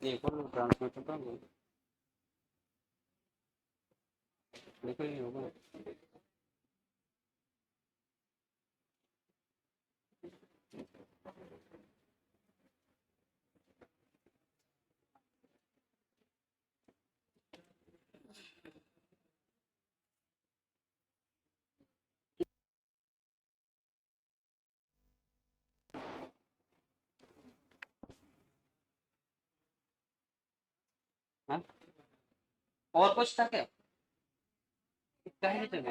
ये खोलो ट्रांसमिटर का देखो ये होगा। हाँ? और कुछ था क्या? कहीं नहीं चल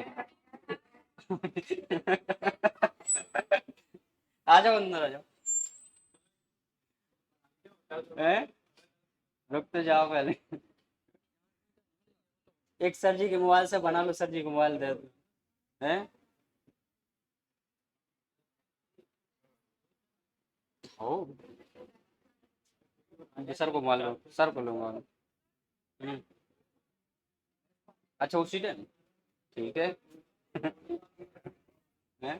आ जाओ अंदर आ जाओ। हैं? रुक तो जाओ पहले। एक सर जी के मोबाइल से बना लो, सर जी को मोबाइल दे दो। हैं? हो जी, सर को मोबाइल लो, सर को लूंगा। हम्म, अच्छा उसी टाइम ठीक है। हैं?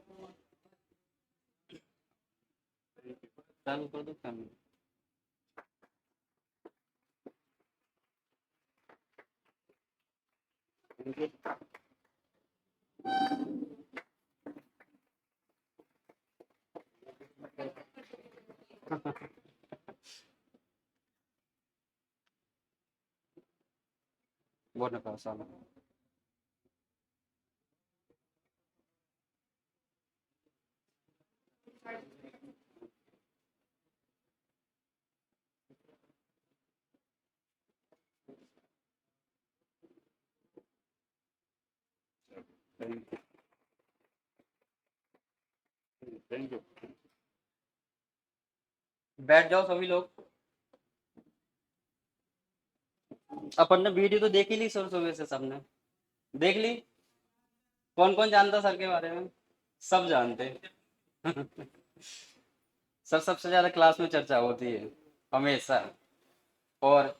चालू कर दो फैमिली। बहुत नफा साल। Thank you. बैठ जाओ सभी लोग। अपन ने वीडियो तो देख ही ली सर, सुबह से सबने देख ली। कौन कौन जानता सर के बारे में? सब जानते। सर सबसे ज्यादा क्लास में चर्चा होती है हमेशा। और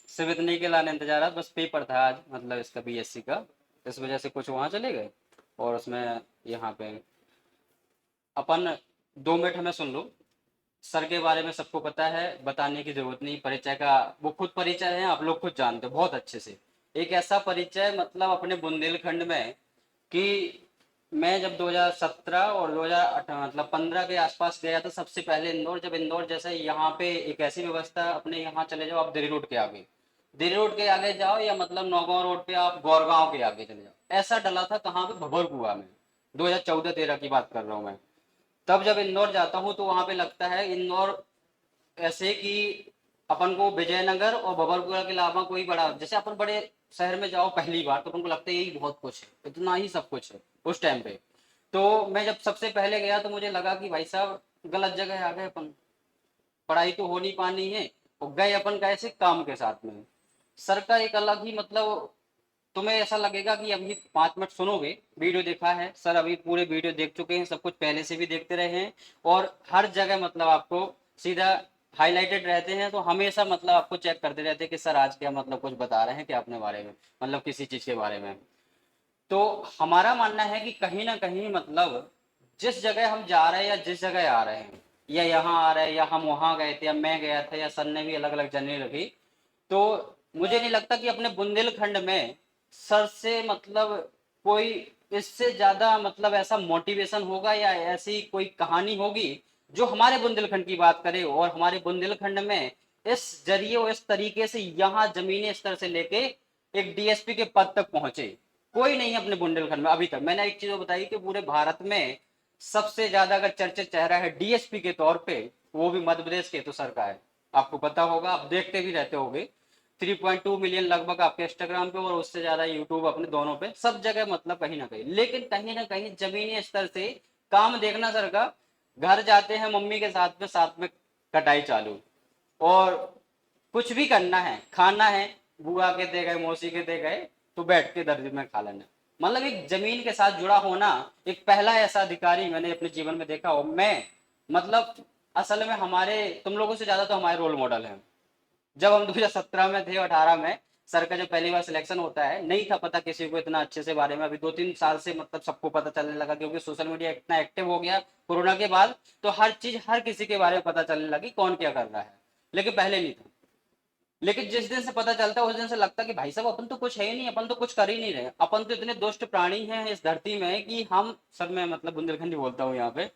सिर्फ इतने के लाने इंतजार, बस पेपर था आज, मतलब इसका बीएससी का, इस वजह से कुछ वहाँ चले गए। और उसमें यहाँ पे अपन 2 मिनट हमें सुन लो। सर के बारे में सबको पता है, बताने की जरूरत नहीं, परिचय का वो खुद परिचय है, आप लोग खुद जानते हो बहुत अच्छे से। एक ऐसा परिचय मतलब अपने बुंदेलखंड में कि मैं जब 2017 और 2018 मतलब 15 के आसपास गया था सबसे पहले इंदौर, जब इंदौर जैसे यहाँ पे एक ऐसी व्यवस्था, अपने यहाँ चले जाओ आप दिल्ली रोड के आगे, दिल्ली रोड के आगे जाओ या मतलब नौगांव रोड पे आप गोरगांव के आगे चले जाओ, ऐसा डला था कहाँ पे, भभरकुआ में। 2014-13 की बात कर रहा हूँ मैं। तब जब इंदौर जाता हूँ तो वहां पे लगता है इंदौर ऐसे कि अपन को विजयनगर और भभरपुरा के अलावा कोई बड़ा, जैसे अपन बड़े शहर में जाओ पहली बार तो अपन को लगता है यही बहुत कुछ है, इतना ही सब कुछ है उस टाइम पे। तो मैं जब सबसे पहले गया तो मुझे लगा कि भाई साहब गलत जगह आ गए अपन, पढ़ाई तो हो नहीं पानी है। और गए अपन कैसे, काम के साथ में। सर का एक अलग ही मतलब, तुम्हें ऐसा लगेगा कि अभी 5 मिनट सुनोगे, वीडियो देखा है सर, अभी पूरे वीडियो देख चुके हैं, सब कुछ पहले से भी देखते रहे हैं। और हर जगह मतलब आपको सीधा हाईलाइटेड रहते हैं, तो हमेशा मतलब आपको चेक करते रहते हैं कि सर आज क्या मतलब कुछ बता रहे हैं क्या अपने बारे में, मतलब किसी चीज के बारे में। तो हमारा मानना है कि कहीं ना कहीं मतलब जिस जगह हम जा रहे हैं या जिस जगह आ रहे हैं, या यहाँ आ रहे हैं या हम वहां गए थे या मैं गया था या सर ने भी अलग अलग जर्नी रखी, तो मुझे नहीं लगता कि अपने बुंदेलखंड में सर से मतलब कोई इससे ज्यादा मतलब ऐसा मोटिवेशन होगा या ऐसी कोई कहानी होगी जो हमारे बुंदेलखंड की बात करे और हमारे बुंदेलखंड में इस जरिए और इस तरीके से यहाँ जमीनी स्तर से लेके एक डीएसपी के पद तक पहुंचे। कोई नहीं है अपने बुंदेलखंड में अभी तक। मैंने एक चीज बताई कि पूरे भारत में सबसे ज्यादा अगर चर्चित चेहरा है डीएसपी के तौर पे, वो भी मध्य प्रदेश के तो सर का है। आपको पता होगा, आप देखते भी रहते होगे। 3.2 मिलियन लगभग आपके इंस्टाग्राम पे और उससे ज्यादा यूट्यूब अपने दोनों पे, सब जगह मतलब कहीं ना कहीं जमीनी स्तर से काम देखना सर का। घर जाते हैं मम्मी के साथ में कटाई चालू। और कुछ भी करना है, खाना है, बुआ के दे गए, मौसी के दे गए, तो बैठ के दर्जे में खा लेना। मतलब एक जमीन के साथ जुड़ा होना, एक पहला ऐसा अधिकारी मैंने अपने जीवन में देखा हो मैं। मतलब असल में हमारे, तुम लोगों से ज्यादा तो हमारे रोल मॉडल हैं। जब हम 2017 में थे, 18 में, सर का जब पहली बार सिलेक्शन होता है, नहीं था पता किसी को इतना अच्छे से बारे में। अभी 2-3 साल से मतलब सबको पता चलने लगा, क्योंकि सोशल मीडिया इतना एक्टिव हो गया कोरोना के बाद, तो हर चीज हर किसी के बारे में पता चलने लगी कौन क्या कर रहा है, लेकिन पहले नहीं था। लेकिन जिस दिन से पता चलता है उस दिन से लगता है कि भाई साहब अपन तो कुछ है ही नहीं, अपन तो कुछ कर ही नहीं रहे, अपन तो इतने दुष्ट प्राणी हैं इस धरती में कि हम सब, में मतलब बुंदेलखंडी बोलता हूँ यहाँ पे,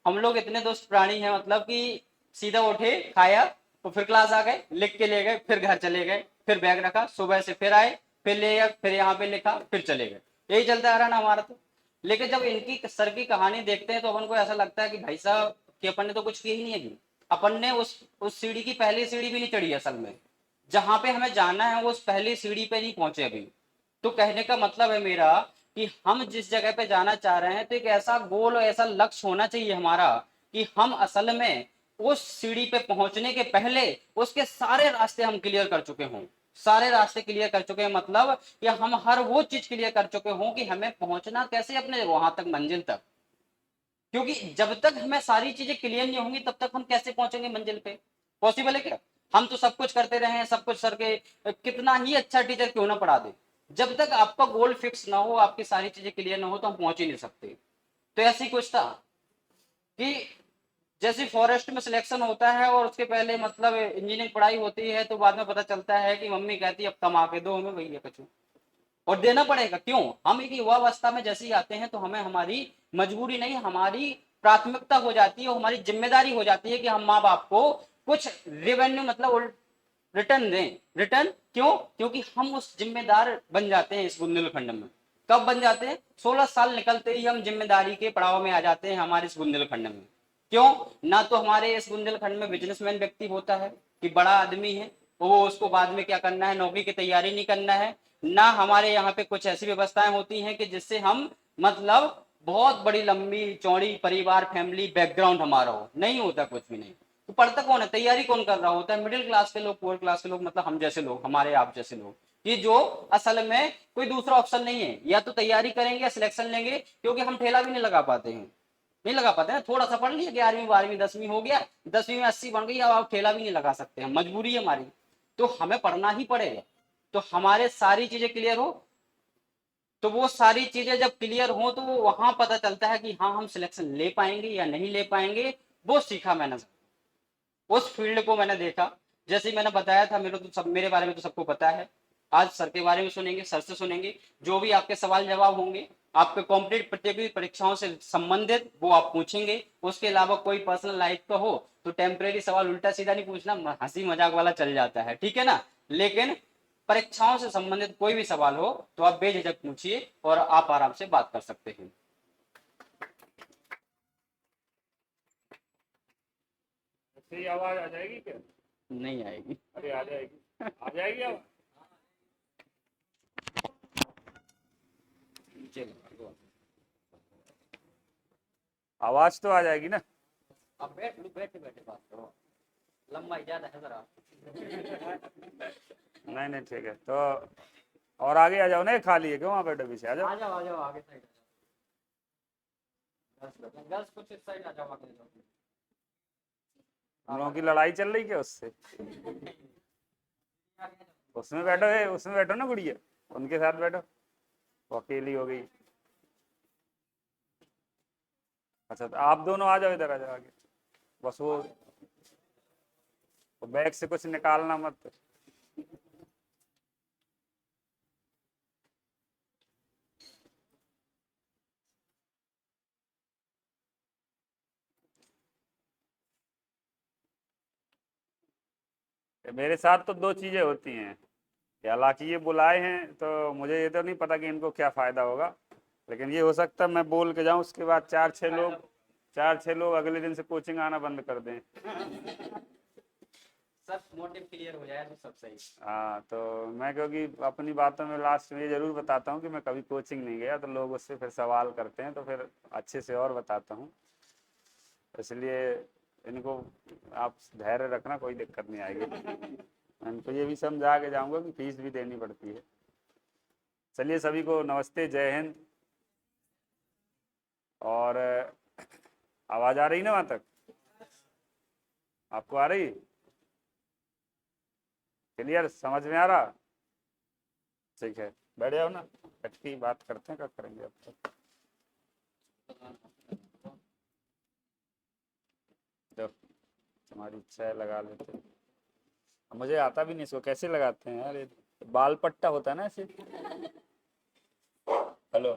हम लोग इतने दुष्ट प्राणी हैं मतलब कि सीधा उठे, खाया, तो फिर क्लास आ गए, लिख के ले गए, फिर घर चले गए, फिर बैग रखा, सुबह से फिर आए, फिर ले गए, फिर यहाँ पे लिखा, फिर चले गए, यही चलता आ रहा ना हमारा तो। लेकिन जब इनकी सर की कहानी देखते हैं तो अपन को ऐसा लगता है कि भाई साहब कि अपन ने तो कुछ किया ही नहीं अभी, अपन ने उस सीढ़ी की पहली सीढ़ी भी नहीं चढ़ी असल में, जहां पे हमें जाना है वो उस पहली सीढ़ी पे नहीं पहुंचे अभी। तो कहने का मतलब है मेरा कि हम जिस जगह पे जाना चाह रहे हैं तो एक ऐसा गोल और ऐसा लक्ष्य होना चाहिए हमारा कि हम असल में उस सीढ़ी पे पहुंचने के पहले उसके सारे रास्ते हम क्लियर कर चुके हों। सारे रास्ते क्लियर कर चुके हैं मतलब कि हम हर वो चीज क्लियर कर चुके हों कि हमें पहुंचना कैसे अपने वहां तक, मंजिल तक। क्योंकि जब तक हमें सारी चीजें क्लियर नहीं होंगी तब तक हम कैसे पहुंचेंगे मंजिल पे? पॉसिबल है क्या? हम तो सब कुछ करते रहे हैं, सब कुछ सर के कितना ही अच्छा टीचर क्यों ना पढ़ा दे, जब तक आपका गोल फिक्स ना हो, आपकी सारी चीजें क्लियर ना हो, तो हम पहुंच ही नहीं सकते। तो ऐसे ही कुछ था कि जैसे फॉरेस्ट में सिलेक्शन होता है और उसके पहले मतलब इंजीनियरिंग पढ़ाई होती है, तो बाद में पता चलता है कि मम्मी कहती है अब कमा के दो हमें भैया कुछ, और देना पड़ेगा। क्यों? हम एक युवा अवस्था में जैसे ही आते हैं तो हमें हमारी मजबूरी नहीं, हमारी प्राथमिकता हो जाती है, हमारी जिम्मेदारी हो जाती है कि हम माँ बाप को कुछ रेवेन्यू मतलब रिटर्न दें। रिटर्न क्यों? क्योंकि हम उस जिम्मेदार बन जाते हैं इस बुंदेलखंड में। कब बन जाते हैं? 16 साल निकलते ही हम जिम्मेदारी के पड़ाव में आ जाते हैं हमारे इस बुंदेलखंड में। क्यों? ना तो हमारे इस बुंदेलखंड में बिजनेसमैन व्यक्ति होता है कि बड़ा आदमी है, वो उसको बाद में क्या करना है, नौकरी की तैयारी नहीं करना है। ना हमारे यहाँ पे कुछ ऐसी व्यवस्थाएं होती हैं कि जिससे हम मतलब बहुत बड़ी लंबी चौड़ी परिवार, फैमिली बैकग्राउंड हमारा हो, नहीं होता कुछ भी नहीं। तो पढ़ता कौन है, तैयारी कौन कर रहा होता है? मिडिल क्लास के लोग, पुअर क्लास के लोग, मतलब हम जैसे लोग, हमारे आप जैसे लोग, कि जो असल में कोई दूसरा ऑप्शन नहीं है, या तो तैयारी करेंगे या सिलेक्शन लेंगे, क्योंकि हम ठेला भी नहीं लगा पाते हैं। नहीं लगा पाते ना, थोड़ा सा पढ़ लिया, 11वीं 12वीं 10वीं हो गया, 10वीं में 80 बन गई, अब आप ठेला भी नहीं लगा सकते हैं, मजबूरी है हमारी। तो हमें पढ़ना ही पड़ेगा। तो हमारे सारी चीजें क्लियर हो, तो वो सारी चीजें जब क्लियर हो तो वो वहां पता चलता है कि हाँ हम सिलेक्शन ले पाएंगे या नहीं ले पाएंगे। वो सीखा मैंने, उस फील्ड को मैंने देखा। जैसे ही मैंने बताया था, मेरे तो सब, मेरे बारे में तो सबको पता है। आज सर के बारे में सुनेंगे, सर से सुनेंगे, जो भी आपके सवाल जवाब होंगे आपके कॉम्पिटेटिव प्रतियोगिता परीक्षाओं से संबंधित वो आप पूछेंगे। उसके अलावा कोई पर्सनल लाइफ का हो तो टेम्परेरी सवाल उल्टा सीधा नहीं पूछना, हंसी मजाक वाला चल जाता है, ठीक है ना। लेकिन परीक्षाओं से संबंधित कोई भी सवाल हो तो आप बेझिझक पूछिए और आप आराम से बात कर सकते हैं। ऐसे ही आवाज आ जाएगी क्या? नहीं आएगी। अरे आ जाएगी, आ जाएगी आवाज। चलो आवाज तो आ जाएगी ना। अब बैठ लो, बैठे बैठे बात करो, लंबाई ज्यादा है जरा। नहीं नहीं ठीक है तो, और आगे आ जाओ ना, खाली है क्यों वहाँ बैठो, पीछे आ जाओ। आ जाओ आगे साइड आ जाओ, गर्ल्स कुछ इस साइड आ जाओ, आगे जाओ। हम लोगों की लड़ाई चल रही क्या उससे? उसमें बैठो, है उसमें बैठो ना गुड़िया, उनके साथ बैठो, वो अकेली हो गई। अच्छा तो आप दोनों आ जाओ, इधर आ जाओ आगे। बस वो बैग से कुछ निकालना मत। मेरे साथ तो दो चीजें होती हैं कि हालांकि ये बुलाए हैं तो मुझे ये तो नहीं पता कि इनको क्या फायदा होगा, लेकिन ये हो सकता है मैं बोल के जाऊं उसके बाद चार छह लोग अगले दिन से कोचिंग आना बंद कर दें। सब मोटिव क्लियर हो जाए तो सब सही। हाँ तो मैं, क्योंकि अपनी बातों में लास्ट में ये जरूर बताता हूँ कि मैं कभी कोचिंग नहीं गया, तो लोग उससे फिर सवाल करते हैं, तो फिर अच्छे से और बताता हूँ। इसलिए इनको आप धैर्य रखना, कोई दिक्कत नहीं आएगी। मैं इनको ये भी समझा के जाऊँगा कि फीस भी देनी पड़ती है। चलिए सभी को नमस्ते, जय हिंद। और आवाज़ आ रही ना वहाँ तक? आपको आ रही? क्लियर, समझ में आ रहा? ठीक है, बैठ जाओ ना, बैठ के बात करते हैं, क्या करेंगे अब तक। तो तुम्हारी इच्छा है, लगा लेते। मुझे आता भी नहीं इसको कैसे लगाते हैं यार, ये बाल पट्टा होता है ना ऐसे। हेलो।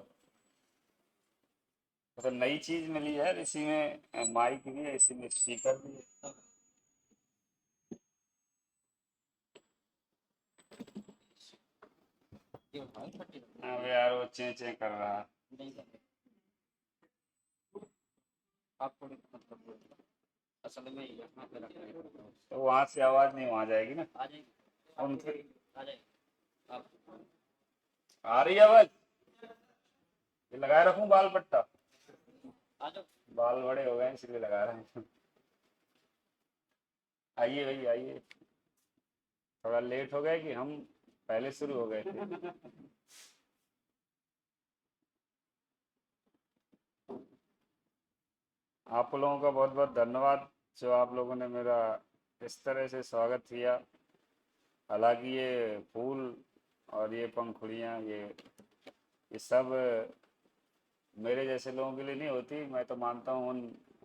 तो नई चीज मिली है, इसी में माइक भी है, इसी में स्पीकर भी है। ये भाई फटी लगती अब यार वो चे चे कर रहा है। है। नहीं लगे। आप थोड़ी मतलब असल में यहाँ पे रख रहे हो। तो वहां से आवाज नहीं वहां जाएगी ना। आ जाएगी। उनसे आ जाएगी। आप आ रही है आवाज। ये लगाए रखूं बाल पट्टा। आ जाओ। बाल बड़े हो गए हैं, इसलिए लगा रहे हैं। आइए भाई आइए। थोड़ा लेट हो गए कि हम पहले शुरू हो गए थे। आप लोगों का बहुत बहुत धन्यवाद, जो आप लोगों ने मेरा इस तरह से स्वागत किया। हालांकि ये फूल और ये पंखुड़ियाँ, ये सब मेरे जैसे लोगों के लिए नहीं होती। मैं तो मानता हूँ उन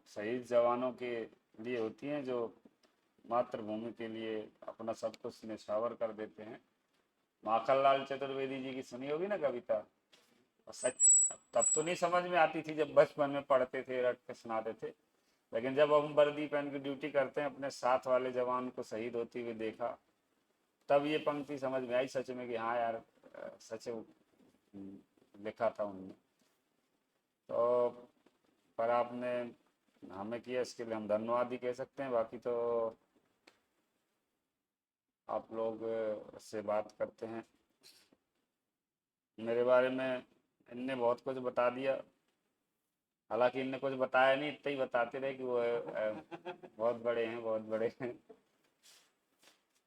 शहीद जवानों के लिए होती हैं, जो मातृभूमि के लिए अपना सब कुछ न्यौछावर कर देते हैं। माखनलाल चतुर्वेदी जी की सुनी होगी ना कविता। और सच, तब तो नहीं समझ में आती थी जब बचपन में पढ़ते थे, रट के सुनाते थे। लेकिन जब हम वर्दी पहन के ड्यूटी करते हैं, अपने साथ वाले जवान को शहीद होते हुए देखा, तब ये पंक्ति समझ में आई सच में कि हाँ यार, सच लिखा था उनने। तो पर आपने हमें किया, इसके लिए हम धन्यवाद ही कह सकते हैं। बाकी तो आप लोग से बात करते हैं। मेरे बारे में इनने बहुत कुछ बता दिया। हालांकि इनने कुछ बताया नहीं, इतना ही बताते रहे कि वो बहुत बड़े हैं, बहुत बड़े हैं।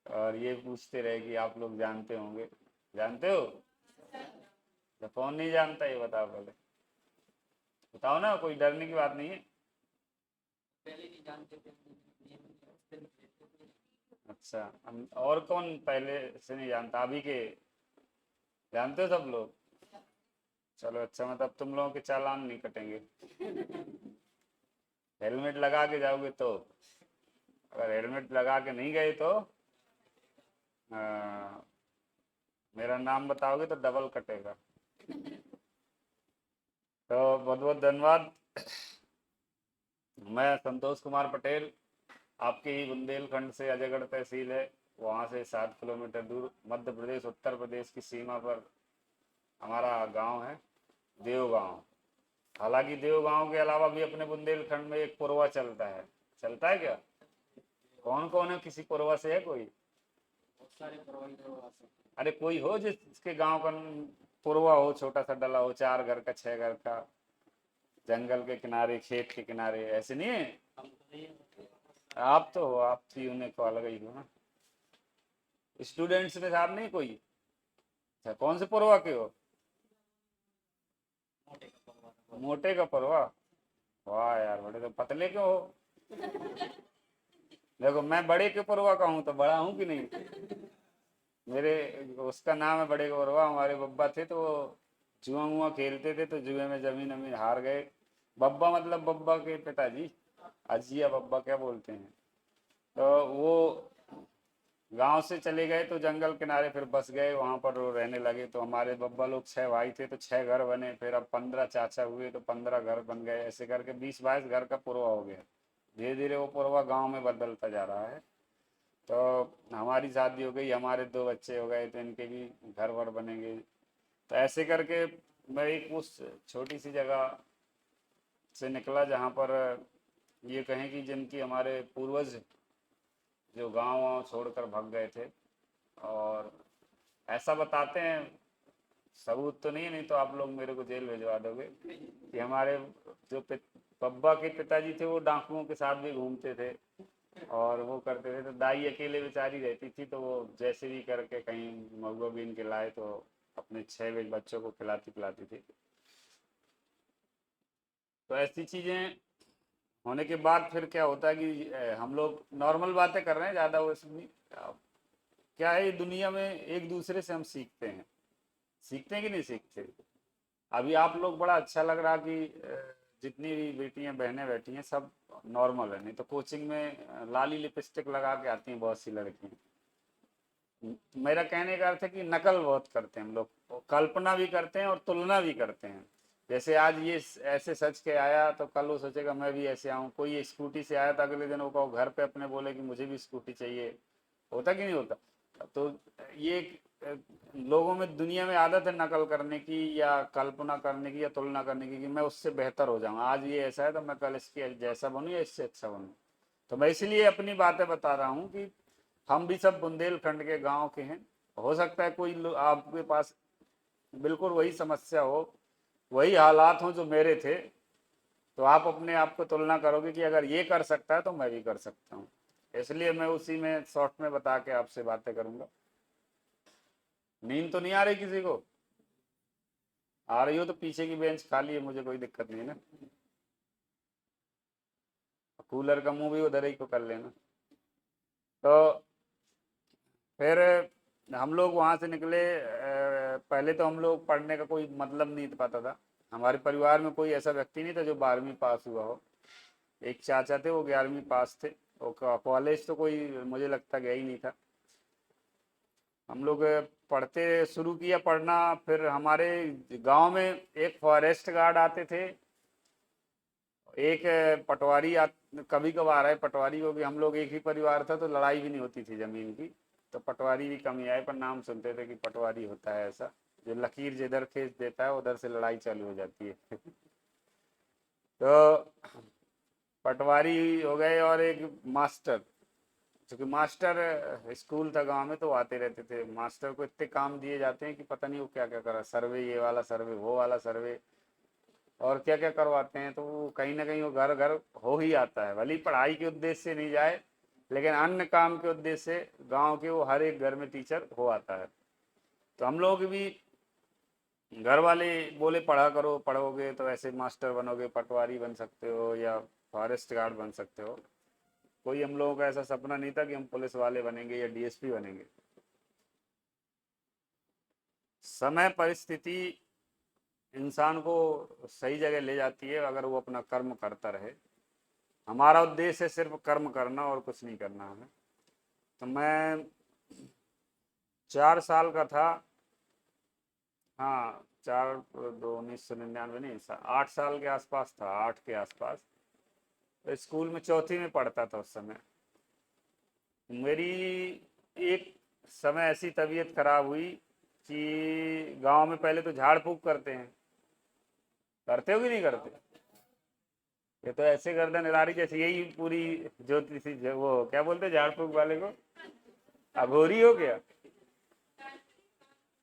और ये पूछते रहे कि आप लोग जानते होंगे। जानते हो? तो कौन नहीं जानता, ये बताओ पहले। बताओ ना, कोई डरने की बात नहीं है। पहले नहीं जानते थे। अच्छा, और कौन पहले से नहीं जानता? अभी के जानते हो सब लोग? चलो अच्छा, मतलब तुम लोगों के चालान नहीं कटेंगे। हेलमेट लगा के जाओगे तो। अगर हेलमेट लगा के नहीं गए तो आ, मेरा नाम बताओगे तो डबल कटेगा। तो बहुत बहुत धन्यवाद। मैं संतोष कुमार पटेल, आपके ही बुंदेलखंड से, अजयगढ़ तहसील है, वहाँ से 7 किलोमीटर दूर मध्य प्रदेश उत्तर प्रदेश की सीमा पर हमारा गांव है, देव गांव। हालांकि देव गांव के अलावा भी अपने बुंदेलखंड में एक पुरवा चलता है। चलता है क्या? कौन कौन है? किसी पुरवा से है कोई? बहुत सारे प्रभावित हो सकते हैं। अरे कोई हो जिसके गांव का पुरवा हो, छोटा सा डला हो, 4 घर का, 6 घर का, जंगल के किनारे, खेत के किनारे, ऐसे नहीं है? हम तो नहीं होते। आप तो हो, आप थी उन्हें को अलग ही हो ना। स्टूडेंट्स में साहब नहीं कोई? अच्छा, कौन से पुरवा के हो? मोटे का परवाना। मोटे का पुरवा। वाह यार, बड़े तो पतले के हो। देखो मैं बड़े के पुरवा का हूँ, तो बड़ा हूँ कि नहीं? मेरे उसका नाम है बड़े गौरवा। हमारे बब्बा थे तो वो जुआ मुआ खेलते थे, तो जुए में जमीन अमीन हार गए। बब्बा मतलब बब्बा के पिताजी, अजिया बब्बा क्या बोलते हैं। तो वो गांव से चले गए, तो जंगल किनारे फिर बस गए, वहां पर वो रहने लगे। तो हमारे बब्बा लोग 6 भाई थे, तो 6 घर बने। फिर अब 15 चाचा हुए, तो 15 घर बन गए। ऐसे करके 20-22 घर का पुरवा हो गया। धीरे धीरे वो पुरवा गांव में बदलता जा रहा है। तो हमारी शादी हो गई, हमारे 2 बच्चे हो गए, तो इनके भी घर वर बनेंगे। तो ऐसे करके मैं एक उस छोटी सी जगह से निकला जहाँ पर ये कहें कि जिनकी हमारे पूर्वज जो गांव वाँव छोड़कर भाग गए थे। और ऐसा बताते हैं, सबूत तो नहीं है, नहीं तो आप लोग मेरे को जेल भिजवा दोगे, कि हमारे जो बब्बा के पिताजी थे वो डाकुओं के साथ भी घूमते थे और वो करते थे। तो दाई अकेले बेचारी रहती थी, तो वो जैसे भी करके कहीं महुआ बीन के लाए तो अपने 6 बच्चों को खिलाती पिलाती थी। तो ऐसी चीज़ें होने के बाद फिर क्या होता है कि हम लोग नॉर्मल बातें कर रहे हैं, ज़्यादा वो इसमें क्या है, दुनिया में एक दूसरे से हम सीखते हैं। सीखते हैं कि नहीं सीखते? अभी आप लोग बड़ा अच्छा लग रहा कि जितनी भी बेटियां बहनें बैठी हैं सब नॉर्मल है। नहीं तो कोचिंग में लाली लिपस्टिक लगा के आती हैं बहुत सी लड़कियां। मेरा कहने का अर्थ है कि नकल बहुत करते हैं हम लोग, कल्पना भी करते हैं और तुलना भी करते हैं। जैसे आज ये ऐसे सच के आया तो कल वो सोचेगा मैं भी ऐसे आऊँ। कोई स्कूटी से आया तो अगले दिन वो कहो घर पे अपने बोले कि मुझे भी स्कूटी चाहिए। होता कि नहीं होता? तो ये लोगों में, दुनिया में आदत है नकल करने की या कल्पना करने की या तुलना करने की कि मैं उससे बेहतर हो जाऊँ। आज ये ऐसा है तो मैं कल इसके जैसा बनूँ या इससे अच्छा बनूँ। तो मैं इसलिए अपनी बातें बता रहा हूँ कि हम भी सब बुंदेलखंड के गांव के हैं। हो सकता है कोई आपके पास बिल्कुल वही समस्या हो, वही हालात हो जो मेरे थे, तो आप अपने आप को तुलना करोगे कि अगर ये कर सकता है तो मैं भी कर सकता हूँ। इसलिए मैं उसी में शॉर्ट में बता के आपसे बातें करूंगा। नींद तो नहीं आ रही किसी को? आ रही हो तो पीछे की बेंच खाली है, मुझे कोई दिक्कत नहीं है ना। कूलर का मुंह भी उधर ही को कर लेना। तो फिर हम लोग वहाँ से निकले। पहले तो हम लोग पढ़ने का कोई मतलब नहीं पता था। हमारे परिवार में कोई ऐसा व्यक्ति नहीं था जो 12वीं पास हुआ हो। एक चाचा थे, वो 11वीं पास थे। वो कॉलेज तो कोई मुझे लगता गया ही नहीं था। हम लोग पढ़ते शुरू किया पढ़ना। फिर हमारे गांव में एक फॉरेस्ट गार्ड आते थे, एक पटवारी कभी कभार आए पटवारी, क्योंकि हम लोग एक ही परिवार था तो लड़ाई भी नहीं होती थी ज़मीन की। तो पटवारी भी कम ही आए, पर नाम सुनते थे कि पटवारी होता है ऐसा, जो लकीर जिधर खींच देता है उधर से लड़ाई चालू हो जाती है। तो पटवारी हो गए, और एक मास्टर, क्योंकि मास्टर स्कूल था गांव में तो आते रहते थे। मास्टर को इतने काम दिए जाते हैं कि पता नहीं वो क्या क्या कर रहा, सर्वे ये वाला सर्वे वो वाला सर्वे और क्या क्या करवाते हैं। तो वो कहीं ना कहीं वो घर घर हो ही आता है, भले ही पढ़ाई के उद्देश्य से नहीं जाए, लेकिन अन्य काम के उद्देश्य से गांव के वो हर एक घर में टीचर हो आता है। तो हम लोग भी, घर वाले बोले पढ़ा करो, पढ़ोगे तो ऐसे मास्टर बनोगे, पटवारी बन सकते हो या फॉरेस्ट गार्ड बन सकते हो। कोई हम लोगों का ऐसा सपना नहीं था कि हम पुलिस वाले बनेंगे या डीएसपी बनेंगे। समय परिस्थिति इंसान को सही जगह ले जाती है अगर वो अपना कर्म करता रहे। हमारा उद्देश्य है सिर्फ कर्म करना और कुछ नहीं करना हमें। तो मैं 4 साल का था। हाँ, 4 2 1999 नहीं, 8 साल के आसपास था, 8 के आसपास। तो स्कूल में चौथी में पढ़ता था उस समय। मेरी एक समय ऐसी तबीयत खराब हुई कि गांव में पहले तो झाड़ फूक करते हैं, करते हो कि नहीं करते? ये तो ऐसे गर्दन हिला जैसे यही पूरी ज्योति सी वो क्या बोलते हैं झाड़ फूक वाले को, अघोरी हो गया,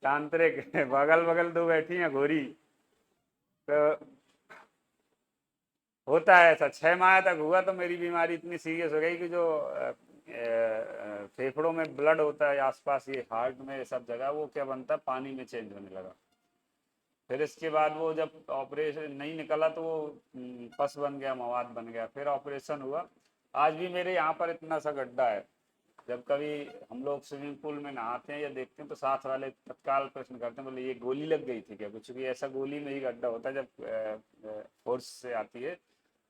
तांत्रिक। बगल बगल दो बैठी हैं अघोरी। तो होता है ऐसा, 6 माह तक हुआ तो मेरी बीमारी इतनी सीरियस हो गई कि जो फेफड़ों में ब्लड होता है आसपास, ये हार्ट में सब जगह, वो क्या बनता है पानी में चेंज होने लगा। फिर इसके बाद वो जब ऑपरेशन नहीं निकला तो वो पस बन गया, मवाद बन गया। फिर ऑपरेशन हुआ। आज भी मेरे यहाँ पर इतना सा गड्ढा है। जब कभी हम लोग स्विमिंग पूल में नहाते हैं या देखते हैं तो साथ वाले तत्काल प्रश्न करते हैं, बोले ये गोली लग गई थी क्या? कुछ भी ऐसा गोली में ही गड्ढा होता है जब फोर्स से आती है।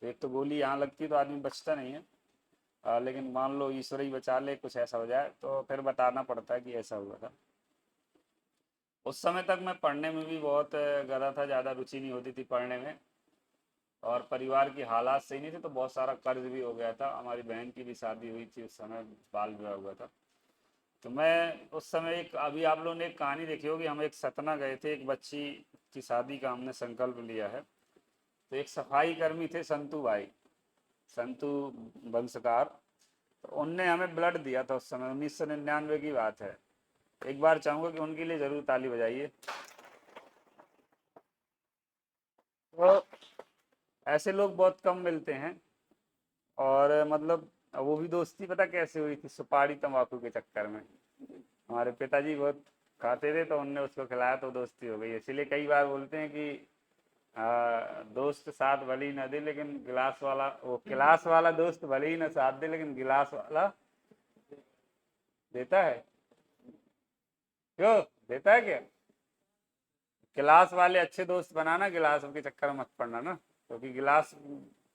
तो एक तो गोली यहाँ लगती है तो आदमी बचता नहीं है। लेकिन मान लो ईश्वर ही बचा ले, कुछ ऐसा हो जाए तो फिर बताना पड़ता है कि ऐसा हुआ था। उस समय तक मैं पढ़ने में भी बहुत गधा था, ज़्यादा रुचि नहीं होती थी पढ़ने में। और परिवार की हालात सही नहीं थे तो बहुत सारा कर्ज भी हो गया था। हमारी बहन की भी शादी हुई थी उस समय, बाल विवाह हुआ था। तो मैं उस समय एक, अभी आप लोगों ने एक कहानी देखी होगी, हम एक सतना गए थे, एक बच्ची की शादी का हमने संकल्प लिया है। तो एक सफाई कर्मी थे संतू भाई, संतू वंशकार। तो उनने हमें ब्लड दिया था उस समय, 1999 की बात है। एक बार चाहूँगा कि उनके लिए ज़रूर ताली बजाइए। तो ऐसे लोग बहुत कम मिलते हैं। और मतलब वो भी दोस्ती पता कैसे हुई थी? सुपारी तंबाकू के चक्कर में। हमारे पिताजी बहुत खाते थे तो उनने उसको खिलाया तो दोस्ती हो गई। इसीलिए कई बार बोलते हैं कि दोस्त साथ भले ही ना दे लेकिन गिलास वाला, वो गिलास वाला दोस्त भले ही ना साथ दे लेकिन गिलास वाला देता है। क्यों देता है क्या? गिलास वाले अच्छे दोस्त बनाना, गिलासों के चक्कर में मत पड़ना ना, क्योंकि गिलास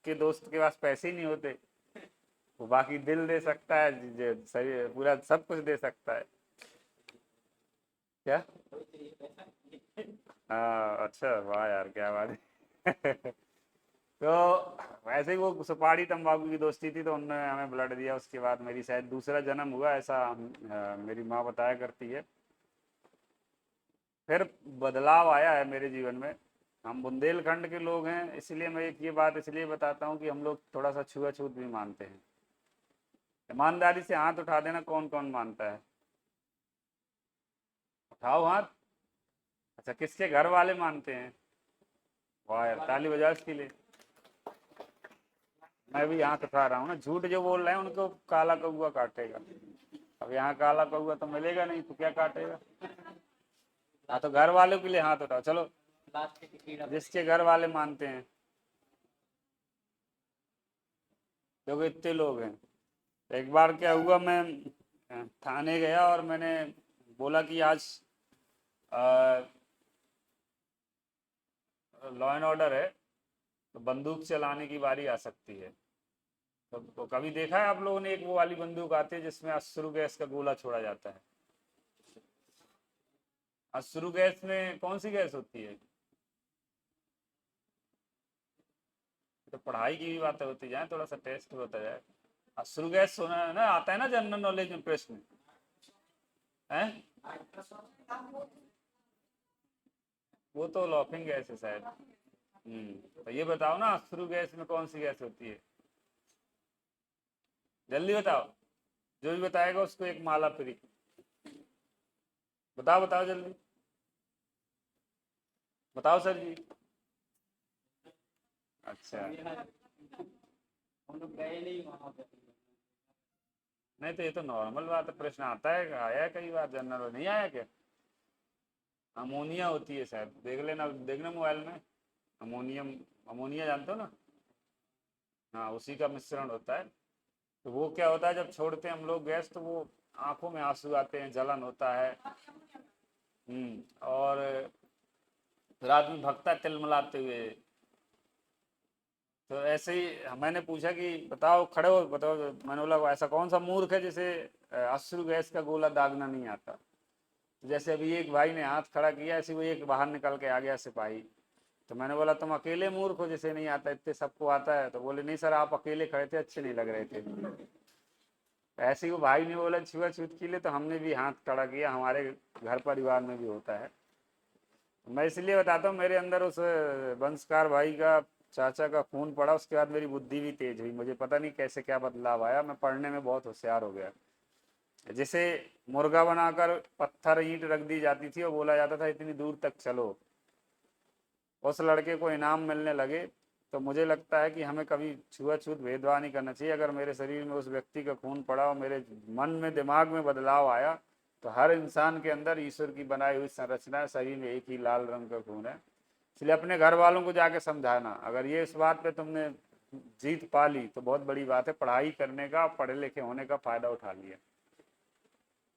के दोस्त के पास पैसे ही नहीं होते। वो बाकी दिल दे सकता है, सही पूरा सब कुछ दे सकता है। क्या? अच्छा, वाह यार, क्या बात है। तो वैसे ही वो सुपारी तंबाकू की दोस्ती थी, तो उन्होंने हमें ब्लड दिया। उसके बाद मेरी शायद दूसरा जन्म हुआ, ऐसा मेरी माँ बताया करती है। फिर बदलाव आया है मेरे जीवन में। हम बुंदेलखंड के लोग हैं, इसलिए मैं एक ये बात इसलिए बताता हूँ कि हम लोग थोड़ा सा छुआछूत भी मानते हैं। ईमानदारी से हाथ उठा देना, कौन कौन मानता है? उठाओ हाथ। अच्छा, किसके घर वाले मानते हैं? वाह यार, ताली बजाओ इसके लिए। मैं भी हाथ उठा रहा हूँ ना। झूठ जो बोल रहे हैं उनको काला कौआ काटेगा। अब यहाँ काला कौआ तो मिलेगा नहीं, तो क्या काटेगा? हाँ, तो घर वालों के लिए हाथ उठाओ, चलो। जिसके घर वाले मानते हैं, क्योंकि इतने लोग हैं। एक बार क्या हुआ, मैं थाने गया और मैंने बोला कि आज लॉ एंड ऑर्डर है, तो बंदूक चलाने की बारी आ सकती है। तो कभी देखा है आप लोगों ने, एक वो वाली बंदूक आती है जिसमें अश्रु गैस का गोला छोड़ा जाता है? अश्रु गैस में कौन सी गैस होती है? तो पढ़ाई की भी बातें होती जाए, थोड़ा सा टेस्ट होता जाए। अश्रु गैस सुना है ना, आता है ना जनरल नॉलेज में, प्रश्न है। वो तो लॉफिंग गैस है शायद। तो ये बताओ ना, अश्रु गैस में कौन सी गैस होती है? जल्दी बताओ। जो भी बताएगा उसको एक माला फ्री। बताओ बताओ जल्दी। बताओ सर जी। अच्छा, नहीं तो ये तो नॉर्मल बात है, प्रश्न आता है, आया है कई बार, जनरल नहीं आया क्या? अमोनिया होती है शायद, देख लेना, देखना मोबाइल में। अमोनियम, अमोनिया जानते हो ना? हाँ, उसी का मिश्रण होता है। तो वो क्या होता है, जब छोड़ते हैं हम लोग गैस, तो वो आंखों में आंसू आते हैं, जलन होता है। और फिर आदमी भगता है तिलमिलाते हुए। तो ऐसे ही मैंने पूछा कि बताओ, खड़े हो बताओ। मैंने बोला ऐसा कौन सा मूर्ख है जिसे अश्रु गैस का गोला दागना नहीं आता? तो जैसे अभी एक भाई ने हाथ खड़ा किया, ऐसे वो एक बाहर निकल के आ गया सिपाही। तो मैंने बोला तुम अकेले मूर्ख हो जिसे नहीं आता, इतने सबको आता है? तो बोले नहीं सर, आप अकेले खड़े थे, अच्छे नहीं लग रहे थे। ऐसे ही वो भाई ने बोला छुआछूत के लिए, तो हमने भी हाथ खड़ा किया, हमारे घर परिवार में भी होता है। मैं इसलिए बताता हूँ, मेरे अंदर उस वंशकार भाई का, चाचा का खून पड़ा, उसके बाद मेरी बुद्धि भी तेज हुई। मुझे पता नहीं कैसे क्या बदलाव आया, मैं पढ़ने में बहुत होशियार हो गया। जिसे मुर्गा बनाकर पत्थर ईंट रख दी जाती थी और बोला जाता था इतनी दूर तक चलो, उस लड़के को इनाम मिलने लगे। तो मुझे लगता है कि हमें कभी छुआछूत भेदभाव नहीं करना चाहिए। अगर मेरे शरीर में उस व्यक्ति का खून पड़ा और मेरे मन में, दिमाग में बदलाव आया, तो हर इंसान के अंदर ईश्वर की बनाई हुई संरचना है, शरीर में एक ही लाल रंग का खून है। इसलिए अपने घर वालों को जाके समझाना। अगर ये इस बात पे तुमने जीत पा ली तो बहुत बड़ी बात है। पढ़ाई करने का, पढ़े लिखे होने का फायदा उठा लिया।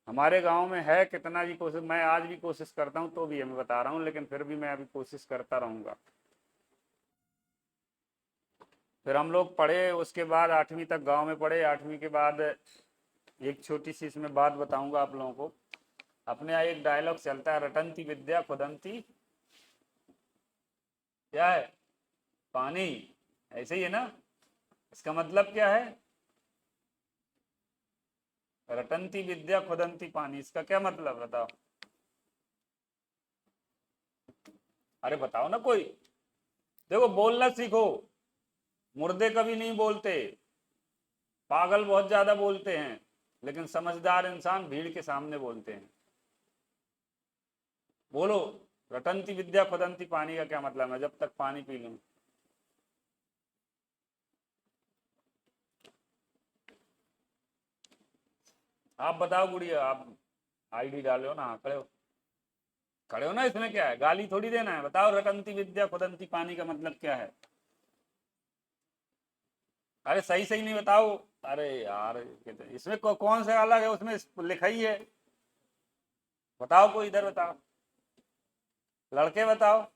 हमारे गांव में है कितना भी कोशिश, मैं आज भी कोशिश करता हूँ, तो भी मैं बता रहा हूँ, लेकिन फिर भी मैं अभी कोशिश करता रहूँगा। फिर हम लोग पढ़े, उसके बाद 8वीं तक गांव में पढ़े। 8वीं के बाद एक छोटी सी इसमें बात बताऊंगा आप लोगों को। अपने यहाँ एक डायलॉग चलता है, रटंती विद्या खुदंती क्या है, पानी। ऐसे ही है ना? इसका मतलब क्या है? रटंती विद्या खुदंती पानी, इसका क्या मतलब बताओ? अरे बताओ ना कोई। देखो, बोलना सीखो। मुर्दे कभी नहीं बोलते, पागल बहुत ज्यादा बोलते हैं, लेकिन समझदार इंसान भीड़ के सामने बोलते हैं। बोलो, रटंती विद्या खुदंती पानी का क्या मतलब है? जब तक पानी पी लूं। आप बताओ गुड़िया, आप आईडी डाले हो ना? हाँ, खड़े हो, खड़े हो ना, इसमें क्या है, गाली थोड़ी देना है। बताओ रटंती विद्या खुदंती पानी का मतलब क्या है? अरे सही सही नहीं बताओ। अरे यार, इसमें कौन सा अलग है, उसमें लिखा ही है। बताओ, कोई इधर बताओ, लड़के बताओ।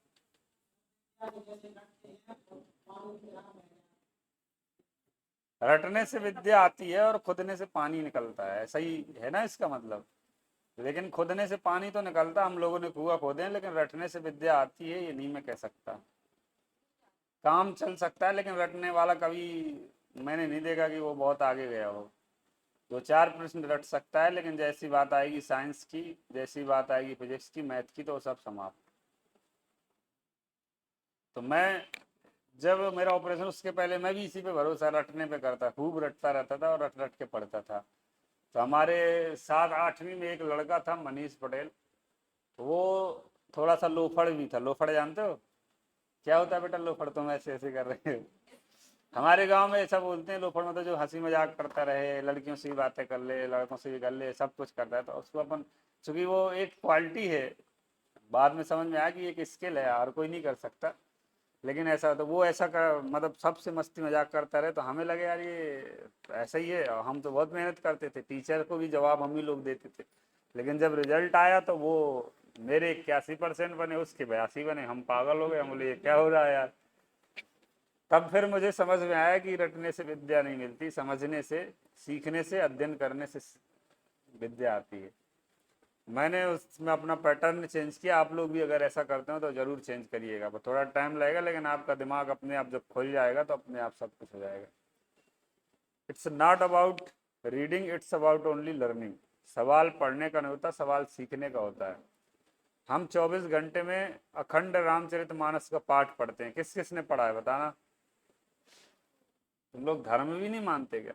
रटने से विद्या आती है और खुदने से पानी निकलता है, सही है ना इसका मतलब? लेकिन खोदने से पानी तो निकलता, हम लोगों ने कुआं खोदे हैं, लेकिन रटने से विद्या आती है ये नहीं मैं कह सकता। काम चल सकता है लेकिन रटने वाला कभी मैंने नहीं देखा कि वो बहुत आगे गया हो। दो चार प्रश्न रट सकता है, लेकिन जैसी बात आएगी साइंस की, जैसी बात आएगी फिजिक्स की, मैथ की, तो वो सब समाप्त। तो मैं जब मेरा ऑपरेशन, उसके पहले मैं भी इसी पे भरोसा रटने पे करता, खूब रटता रहता था और रट रट के पढ़ता था। तो हमारे 7 8वीं में एक लड़का था मनीष पटेल, वो थोड़ा सा लोफड़ भी था। लोफड़ जानते हो क्या होता है बेटा? लोफड़ तुम ऐसे ऐसे कर रहे हो। हमारे गांव में ऐसा बोलते हैं लोफड़, मतलब जो हंसी मजाक करता रहे, लड़कियों से भी बातें कर ले, लड़कों से भी कर ले, सब कुछ करता है, तो उसको अपन, चूंकि वो एक क्वालिटी है, बाद में समझ में आया कि एक स्किल है, हर कोई नहीं कर सकता। लेकिन ऐसा तो वो ऐसा कर, मतलब सबसे मस्ती मजाक करता रहे, तो हमें लगे यार ये ऐसा ही है। और हम तो बहुत मेहनत करते थे, टीचर को भी जवाब हम ही लोग देते थे। लेकिन जब रिजल्ट आया तो वो मेरे 81% बने, उसके 82 बने। हम पागल हो गए, हम बोले ये क्या हो रहा है यार। तब फिर मुझे समझ में आया कि रटने से विद्या नहीं मिलती, समझने से, सीखने से, अध्ययन करने से विद्या आती है। मैंने उसमें अपना पैटर्न चेंज किया। आप लोग भी अगर ऐसा करते हो तो ज़रूर चेंज करिएगा, पर थोड़ा टाइम लगेगा, लेकिन आपका दिमाग अपने आप जब खुल जाएगा तो अपने आप सब कुछ हो जाएगा। It's not about reading, it's about only learning. सवाल पढ़ने का नहीं होता, सवाल सीखने का होता है। हम 24 घंटे में अखंड रामचरितमानस का पाठ पढ़ते हैं। किस किस ने पढ़ा है बताना? तुम लोग धर्म भी नहीं मानते क्या?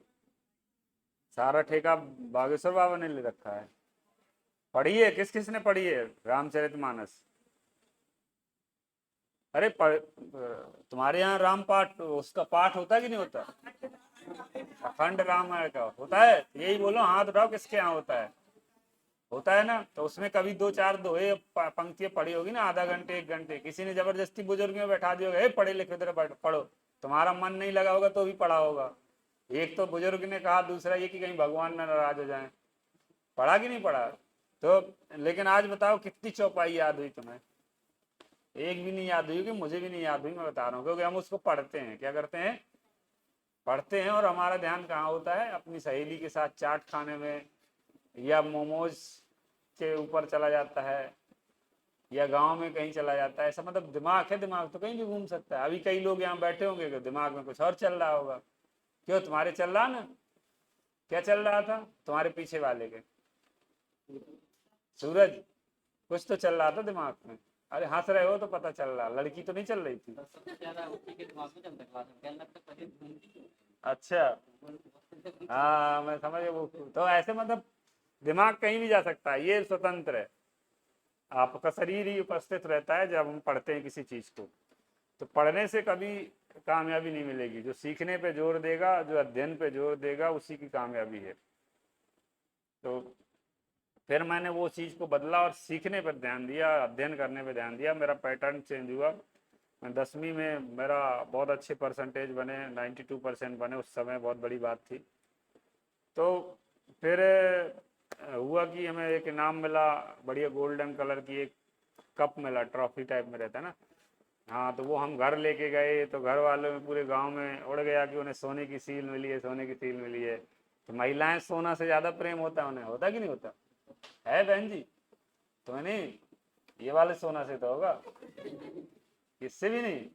सारा ठेका बागेश्वर बाबा ने ले रखा है। पढ़ी है? किस किस ने पढ़ी है रामचरितमानस? अरे तुम्हारे यहाँ राम पाठ, उसका पाठ होता है कि नहीं होता? अखंड रामायण का होता है? यही बोलो, हाथ उठाओ किसके यहाँ होता है। होता है ना? तो उसमें कभी दो चार दोहे पंक्तियां पढ़ी होगी ना, आधा घंटे 1 घंटे, किसी ने जबरदस्ती बुजुर्ग में बैठा दिया होगा, पढ़े लिखे तेरे पढ़ो, तुम्हारा मन नहीं लगा होगा तो भी पढ़ा होगा। एक तो बुजुर्ग ने कहा, दूसरा ये कि कहीं भगवान ना नाराज हो जाए। पढ़ा कि नहीं पढ़ा? तो लेकिन आज बताओ कितनी चौपाई याद हुई तुम्हें? एक भी नहीं याद हुई, कि मुझे भी नहीं याद हुई, मैं बता रहा हूँ, क्योंकि हम उसको पढ़ते हैं। क्या करते हैं? पढ़ते हैं। और हमारा ध्यान कहाँ होता है? अपनी सहेली के साथ चाट खाने में, या मोमोज के ऊपर चला जाता है, या गांव में कहीं चला जाता है। ऐसा मतलब दिमाग है, दिमाग तो कहीं भी घूम सकता है। अभी कई लोग यहाँ बैठे होंगे कि दिमाग में कुछ और चल रहा होगा। क्यों? तुम्हारे चल रहा ना? क्या चल रहा था तुम्हारे पीछे वाले के? सूरज, कुछ तो चल रहा था दिमाग में। अरे हंस रहे हो तो पता चल रहा, लड़की तो नहीं चल रही थी। सबसे ज्यादा उसी के दिमाग में चलता क्लास में, क्या लगता है पहले घूमती अच्छा, हाँ मैं समझ गया। वो तो ऐसे मतलब दिमाग कहीं भी जा सकता है, ये स्वतंत्र है। आपका शरीर ही उपस्थित रहता है जब हम पढ़ते हैं किसी चीज को। तो पढ़ने से कभी कामयाबी नहीं मिलेगी। जो सीखने पे जोर देगा, जो अध्ययन पे जोर देगा, उसी की कामयाबी है। तो फिर मैंने वो चीज़ को बदला और सीखने पर ध्यान दिया, अध्ययन करने पर ध्यान दिया। मेरा पैटर्न चेंज हुआ। मैं 10वीं में मेरा बहुत अच्छे परसेंटेज बने, 92% बने। उस समय बहुत बड़ी बात थी। तो फिर हुआ कि हमें एक इनाम मिला, बढ़िया गोल्डन कलर की एक कप मिला, ट्रॉफी टाइप में रहता है ना। हाँ, तो वो हम घर लेके गए, तो घर वालों में पूरे गांव में उड़ गया कि उन्हें सोने की सील मिली है, सोने की सील मिली है। तो महिलाएं, सोना से ज़्यादा प्रेम होता है उन्हें, होता कि नहीं होता? है बहन जी? तो नहीं, ये वाले सोना से तो होगा, इससे भी नहीं।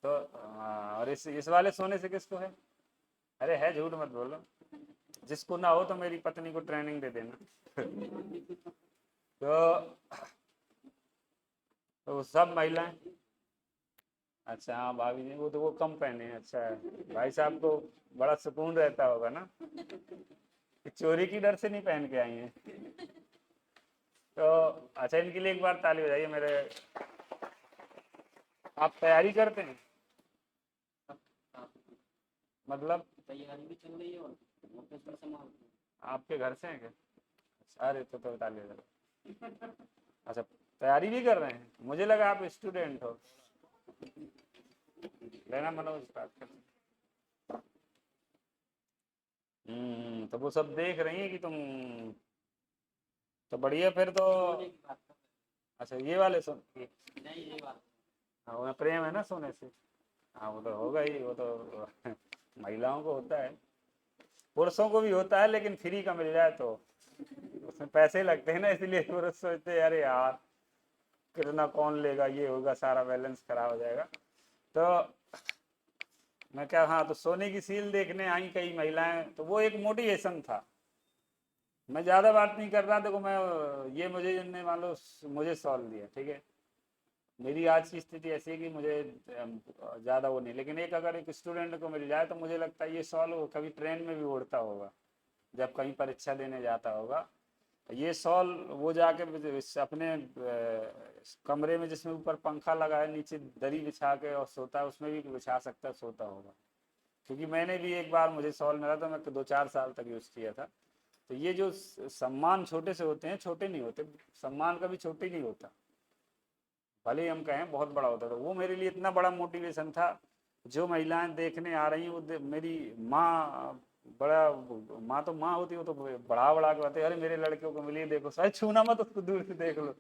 तो और इस वाले सोने से किसको है? अरे है, झूठ मत बोलो। जिसको ना हो तो मेरी पत्नी को ट्रेनिंग दे देना। तो, तो सब महिलाएं, अच्छा हाँ भाभी जी, वो कम पहने हैं। अच्छा है, भाई साहब को बड़ा सुकून रहता होगा ना कि चोरी की डर से नहीं पहन के आई हैं। तो अच्छा, इनके लिए एक बार ताली बजाइए मेरे। आप तैयारी करते हैं? मतलब तैयारी भी चल रही है और ऑफिस में संभालते हैं। आपके घर से हैं क्या? अच्छा, अरे तो ताली बजा। अच्छा, तैयारी भी कर रहे हैं। मुझे लगा आप स्टूडेंट हो। लेना मनोज, स्टार्ट कर। तो वो सब देख रही है कि तुम, तो बढ़िया फिर तो। सोने की बात कर अच्छा, ये वाले सुन, रहे हैं। नहीं ये बात हाँ उन्हें प्रेम है ना सोने से। हाँ वो तो होगा ही, वो तो महिलाओं को होता है, पुरुषों को भी होता है, लेकिन फ्री का मिल जाए तो उसमें पैसे लगते हैं ना, इसलिए वो सोचते हैं अरे यार कितना कौन लेगा, ये होगा, सारा बैलेंस खराब हो जाएगा। तो मैं क्या, हाँ, तो सोने की सील देखने आई कई महिलाएं, तो वो एक मोटिवेशन था। मैं ज़्यादा बात नहीं कर रहा, देखो मैं ये मुझे जिनने मान लो मुझे सॉल्व दिया, ठीक है, मेरी आज की स्थिति ऐसी है कि मुझे ज़्यादा वो नहीं, लेकिन एक अगर एक स्टूडेंट को मिल जाए तो मुझे लगता है ये सॉल्व कभी ट्रेन में भी उड़ता होगा, जब कहीं परीक्षा देने जाता होगा, ये सॉल्व वो जाके अपने कमरे में जिसमें ऊपर पंखा लगा है, नीचे दरी बिछा के और सोता है, उसमें भी बिछा सकता है, सोता होगा। क्योंकि मैंने भी एक बार मुझे सॉल्व मिला था, मैं 2-4 साल तक यूज़ किया था। तो ये जो सम्मान छोटे से होते हैं, छोटे नहीं होते, सम्मान कभी छोटे नहीं होता, भले ही हम कहें बहुत बड़ा होता था। वो मेरे लिए इतना बड़ा मोटिवेशन था, जो महिलाएं देखने आ रही हैं वो मेरी माँ, बड़ा, माँ तो माँ होती है, वो तो बढ़ा बढ़ा के बताते अरे मेरे लड़के को मिली, देखो शायद छूना मत उसको, दूर से देख लो,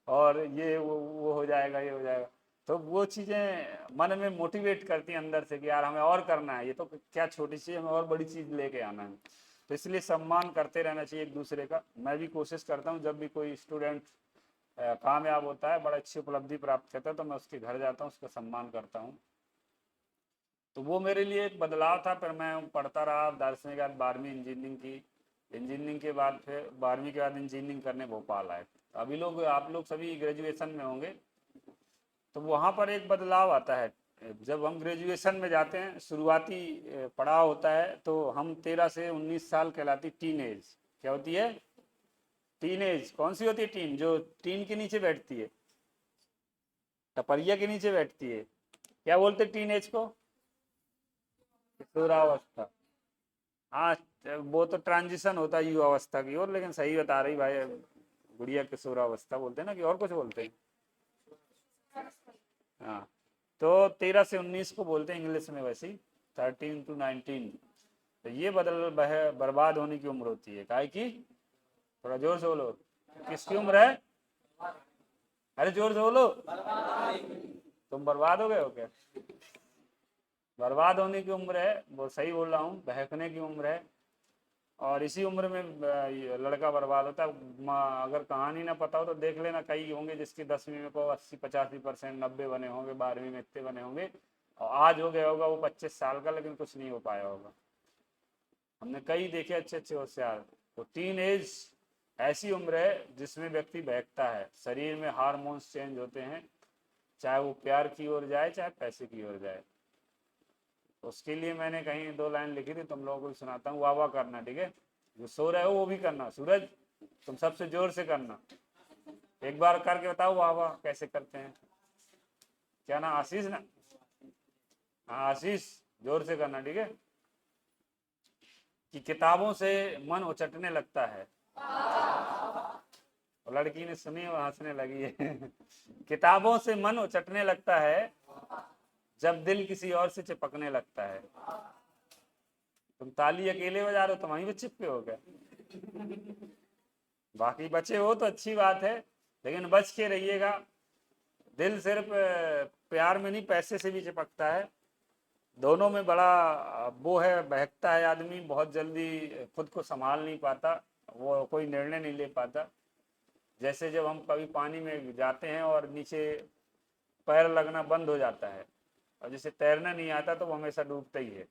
और ये वो हो जाएगा, ये हो जाएगा। तो वो चीज़ें मन में मोटिवेट करती हैं अंदर से कि यार हमें और करना है, ये तो क्या छोटी चीज़, हमें और बड़ी चीज़ लेके आना है। तो इसलिए सम्मान करते रहना चाहिए एक दूसरे का। मैं भी कोशिश करता हूँ जब भी कोई स्टूडेंट कामयाब होता है, बड़ा अच्छी उपलब्धि प्राप्त करता है, तो मैं उसके घर जाता हूँ, उसका सम्मान करता हूँ। तो वो मेरे लिए एक बदलाव था। फिर मैं पढ़ता रहा, 10वीं के बाद 12वीं इंजीनियरिंग की, इंजीनियरिंग के बाद फिर 12वीं के बाद इंजीनियरिंग करने भोपाल आए। अभी लोग, आप लोग सभी ग्रेजुएशन में होंगे, तो वहाँ पर एक बदलाव आता है। जब हम ग्रेजुएशन में जाते हैं, शुरुआती पड़ाव होता है, तो हम 13 से 19 साल कहलाती टीन एज। क्या होती है? Teen age. कौन सी होती है टीन? जो टीन के नीचे बैठती है, टपरिया के नीचे बैठती है, क्या बोलते टीन एज को? किशोरावस्था। हाँ, वो तो ट्रांजिशन होता है युवावस्था की ओर, लेकिन सही बता रही भाई गुड़िया, किशोरावस्था बोलते हैं ना, कि और कुछ बोलते हैं? हाँ, तो 13 से 19 को बोलते हैं इंग्लिश में, वैसे ही 13 to 19। तो ये बर्बाद होने की उम्र होती है। काहे की? थोड़ा जोर से बोलो, किसकी उम्र है? अरे जोर से बोलो, तुम बर्बाद हो गए हो क्या? बर्बाद होने की उम्र है, वो सही बोल रहा हूँ, बहकने की उम्र है। और इसी उम्र में लड़का बर्बाद होता है। अगर कहानी ना पता हो तो देख लेना, कई होंगे जिसके 10वीं में को 80-85%, 90 बने होंगे, 12वीं में इतने बने होंगे, और आज हो गया होगा वो 25 साल का, लेकिन कुछ नहीं हो पाया होगा। हमने कई देखे अच्छे अच्छे होशियार। तो टीन एज ऐसी उम्र है जिसमें व्यक्ति बहकता है, शरीर में हार्मोन्स चेंज होते हैं, चाहे वो प्यार की ओर जाए, चाहे पैसे की ओर जाए। उसके लिए मैंने कहीं 2 लाइन लिखी थी, तुम लोगों को भी सुनाता हूँ, वाह वाह करना, ठीक है? जो सो रहे हो वो भी करना। सूरज, तुम सबसे जोर से करना, एक बार करके बताओ वाह वाह कैसे करते हैं। क्या ना, आशीष ना? हाँ आशीष, जोर से करना, ठीक है? कि किताबों से मन उचटने लगता है। और लड़की ने सुनी और हंसने लगी है। किताबों से मन उचटने लगता है, जब दिल किसी और से चिपकने लगता है। तुम ताली अकेले बजा रहे हो, तुम वहीं पे चिपके हो क्या? बाकी बचे हो तो अच्छी बात है, लेकिन बच के रहिएगा। दिल सिर्फ प्यार में नहीं, पैसे से भी चिपकता है। दोनों में बड़ा वो है, बहकता है आदमी, बहुत जल्दी खुद को संभाल नहीं पाता, वो कोई निर्णय नहीं ले पाता। जैसे जब हम कभी पानी में जाते हैं और नीचे पैर लगना बंद हो जाता है, और जिसे तैरना नहीं आता तो वो हमेशा डूबता ही है,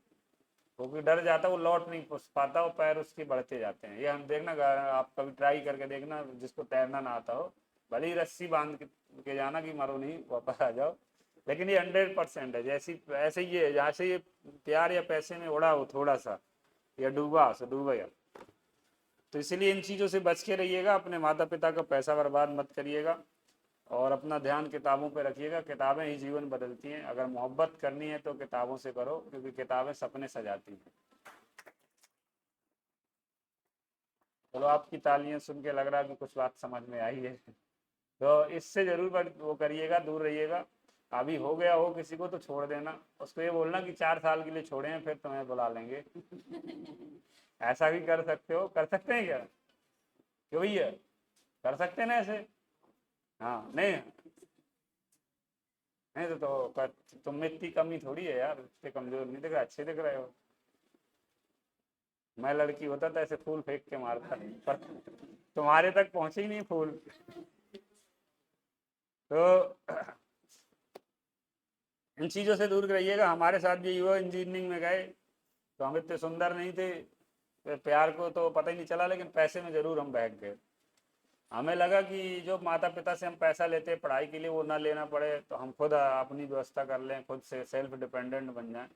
क्योंकि डर जाता, वो लौट नहीं पाता, वो पैर उसके बढ़ते जाते हैं। ये हम देखना, आप कभी ट्राई करके देखना, जिसको तैरना ना आता हो, भले ही रस्सी बांध के जाना कि मरो नहीं, वापस आ जाओ, लेकिन ये 100% है। जैसी ऐसे ही है, जहाँ से ये प्यार या पैसे में उड़ा हो थोड़ा सा, या डूबा सो डूब गया। तो इसीलिए इन चीज़ों से बच के रहिएगा, अपने माता पिता का पैसा बर्बाद मत करिएगा, और अपना ध्यान किताबों पे रखिएगा। किताबें ही जीवन बदलती हैं। अगर मोहब्बत करनी है तो किताबों से करो, क्योंकि किताबें सपने सजाती हैं। चलो, आपकी तालियां सुन के लग रहा है कि कुछ बात समझ में आई है। तो इससे जरूर वो करिएगा, दूर रहिएगा। अभी हो गया हो किसी को तो छोड़ देना, उसको ये बोलना कि 4 साल के लिए छोड़े हैं, फिर तुम्हें बुला लेंगे। ऐसा भी कर सकते हो, कर सकते हैं क्या? क्यों भैया, कर सकते हैं ना ऐसे? हाँ, नहीं नहीं तो तुम में इतनी कमी थोड़ी है यार, इतने कमजोर नहीं दिख रहा, अच्छे दिख रहे हो। मैं लड़की होता तो ऐसे फूल फेंक के मारता, पर तुम्हारे तक पहुंचे ही नहीं फूल। तो इन चीज़ों से दूर रहिएगा। हमारे साथ भी युवा इंजीनियरिंग में गए तो हम इतने सुंदर नहीं थे, प्यार को तो पता ही नहीं चला, लेकिन पैसे में ज़रूर हम बहक गए। हमें लगा कि जो माता पिता से हम पैसा लेते हैं पढ़ाई के लिए वो ना लेना पड़े, तो हम खुद अपनी व्यवस्था कर लें, खुद से सेल्फ डिपेंडेंट बन जाएं।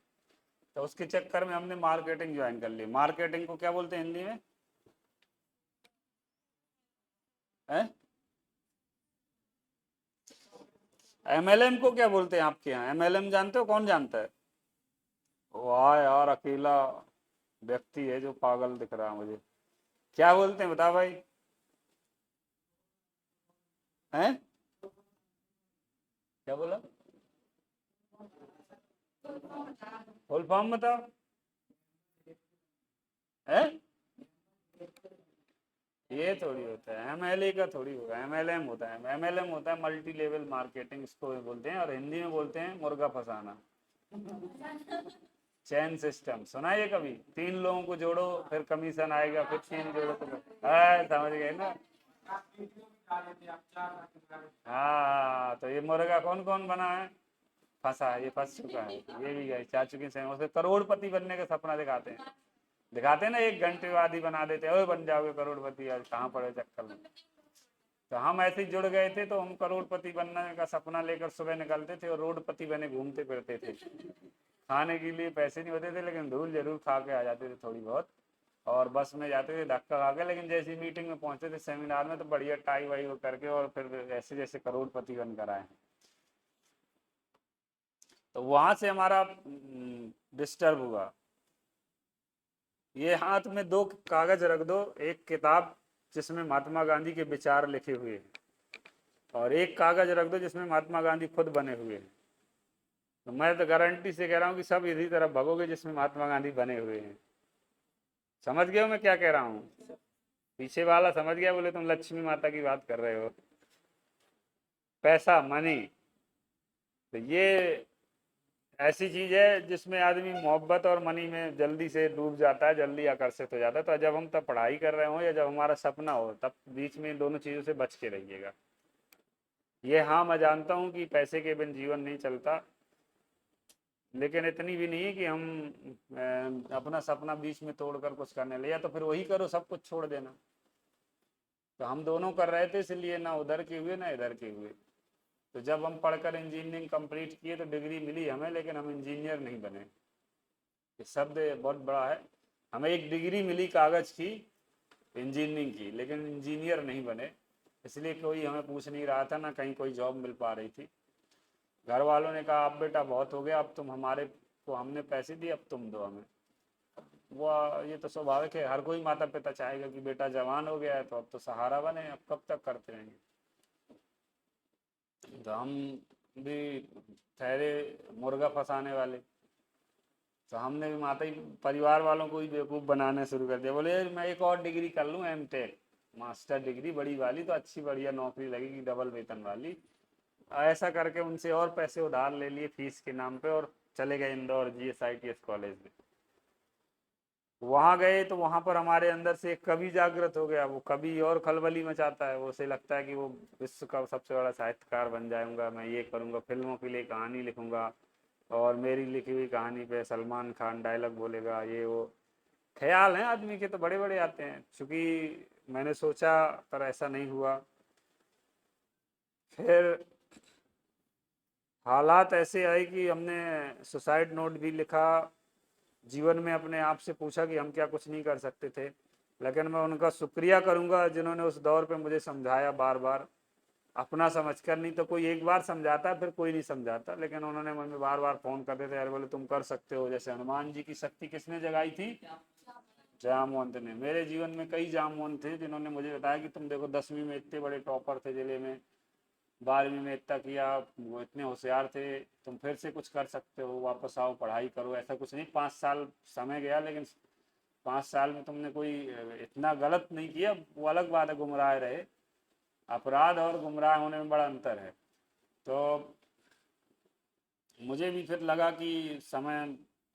तो उसके चक्कर में हमने मार्केटिंग ज्वाइन कर ली। मार्केटिंग को क्या बोलते हैं हिंदी में? एमएलएम को क्या बोलते हैं आपके यहाँ? एमएलएम जानते हो? कौन जानता है? वाह यार, अकेला व्यक्ति है जो पागल दिख रहा है मुझे। क्या बोलते हैं बता भाई? हैं? क्या बोला? फुल फॉर्म बताओ। है? ये थोड़ी होता है, एमएलए का थोड़ी होगा, एमएलएम होता है। एमएलएम होता है मल्टी लेवल मार्केटिंग, इसको भी बोलते हैं, और हिंदी में बोलते हैं मुर्गा फंसाना। चैन सिस्टम सुना है ये कभी? 3 लोगों को जोड़ो फिर कमीशन आएगा, फिर 3 जोड़ो तो समझ गए ना? हाँ, तो ये मुर्गा कौन कौन बना है? फंसा, ये फंस चुका है, ये भी गए, जा चुकी हैं उसे करोड़पति बनने का सपना दिखाते हैं ना, 1 घंटे बाद ही बना देते हैं, बन जाओगे करोड़पति, आज कहाँ पड़े चक्कर में। तो हम ऐसे ही जुड़ गए थे, तो हम करोड़पति बनने का सपना लेकर सुबह निकलते थे और रोडपति बने घूमते फिरते थे। खाने के लिए पैसे नहीं होते थे, लेकिन धूल जरूर खा के आ जाते थे थोड़ी बहुत, और बस में जाते थे धक्का खा के। लेकिन जैसे मीटिंग में पहुंचते थे, सेमिनार में, तो बढ़िया टाई वाई वो करके और फिर ऐसे जैसे करोड़पति बनकर आए। तो वहां से हमारा डिस्टर्ब हुआ। ये हाथ में 2 कागज रख दो, एक किताब जिसमें महात्मा गांधी के विचार लिखे हुए हैं, और एक कागज रख दो जिसमें महात्मा गांधी खुद बने हुए हैं। तो मैं तो गारंटी से कह रहा हूँ कि सब इसी तरफ भगोगे जिसमें महात्मा गांधी बने हुए हैं। समझ गए हो मैं क्या कह रहा हूँ? पीछे वाला समझ गया? बोले तुम लक्ष्मी माता की बात कर रहे हो, पैसा, मनी। तो ये ऐसी चीज है जिसमें आदमी मोहब्बत और मनी में जल्दी से डूब जाता है, जल्दी आकर्षित हो जाता है। तो जब हम तब पढ़ाई कर रहे हो या जब हमारा सपना हो, तब बीच में इन दोनों चीजों से बच के रहिएगा। ये हाँ, मैं जानता हूँ कि पैसे के बिन जीवन नहीं चलता, लेकिन इतनी भी नहीं है कि हम अपना सपना बीच में तोड़कर कुछ करने लगे, या तो फिर वही करो, सब कुछ छोड़ देना। तो हम दोनों कर रहे थे, इसलिए ना उधर के हुए ना इधर के हुए। तो जब हम पढ़कर इंजीनियरिंग कंप्लीट किए तो डिग्री मिली हमें, लेकिन हम इंजीनियर नहीं बने। ये शब्द बहुत बड़ा है। हमें एक डिग्री मिली कागज की इंजीनियरिंग की, लेकिन इंजीनियर नहीं बने। इसलिए कोई हमें पूछ नहीं रहा था, ना कहीं कोई जॉब मिल पा रही थी। घर वालों ने कहा अब बेटा बहुत हो गया, अब तुम हमारे को, हमने पैसे दिए, अब तुम दो हमें। वो ये तो स्वाभाविक है, हर कोई माता पिता चाहेगा कि बेटा जवान हो गया है तो अब तो सहारा बने, अब कब तक करते रहेंगे। तो हम भी ठहरे मुर्गा फंसाने वाले। तो हमने भी माता ही परिवार वालों को ही बेवकूफ़ बनाना शुरू कर दिया। बोले मैं एक और डिग्री कर लूँ, एमटेक, मास्टर डिग्री बड़ी वाली, तो अच्छी बढ़िया नौकरी लगेगी, डबल वेतन वाली। ऐसा करके उनसे और पैसे उधार ले लिए फीस के नाम पे, और चले गए इंदौर GSITS कॉलेज में। वहाँ गए तो वहाँ पर हमारे अंदर से एक कवि जागृत हो गया। वो कवि और खलबली मचाता है, वो उसे लगता है कि वो विश्व का सबसे बड़ा साहित्यकार बन जाऊंगा, मैं ये करूंगा, फिल्मों के लिए कहानी लिखूंगा, और मेरी लिखी हुई कहानी पे सलमान खान डायलॉग बोलेगा, ये वो। ख्याल हैं आदमी के तो बड़े बड़े आते हैं, चूंकि मैंने सोचा पर ऐसा नहीं हुआ। फिर हालात ऐसे आए कि हमने सुसाइड नोट भी लिखा। जीवन में अपने आप से पूछा कि हम क्या कुछ नहीं कर सकते थे। लेकिन मैं उनका शुक्रिया करूंगा जिन्होंने उस दौर पे मुझे समझाया बार बार, अपना समझकर। नहीं तो कोई एक बार समझाता फिर कोई नहीं समझाता, लेकिन उन्होंने मुझे बार बार फोन करते थे, अरे बोले तुम कर सकते हो। जैसे हनुमान जी की शक्ति किसने जगाई थी? जामवंत ने। मेरे जीवन में कई जामवंत थे जिन्होंने मुझे बताया कि तुम देखो 10वीं में इतने बड़े टॉपर थे जिले में, 12वीं में इतना किया, वो इतने होशियार थे, तुम फिर से कुछ कर सकते हो, वापस आओ पढ़ाई करो। ऐसा कुछ नहीं, 5 साल समय गया, लेकिन 5 साल में तुमने कोई इतना गलत नहीं किया। वो अलग बात है, गुमराह रहे। अपराध और गुमराह होने में बड़ा अंतर है। तो मुझे भी फिर लगा कि समय,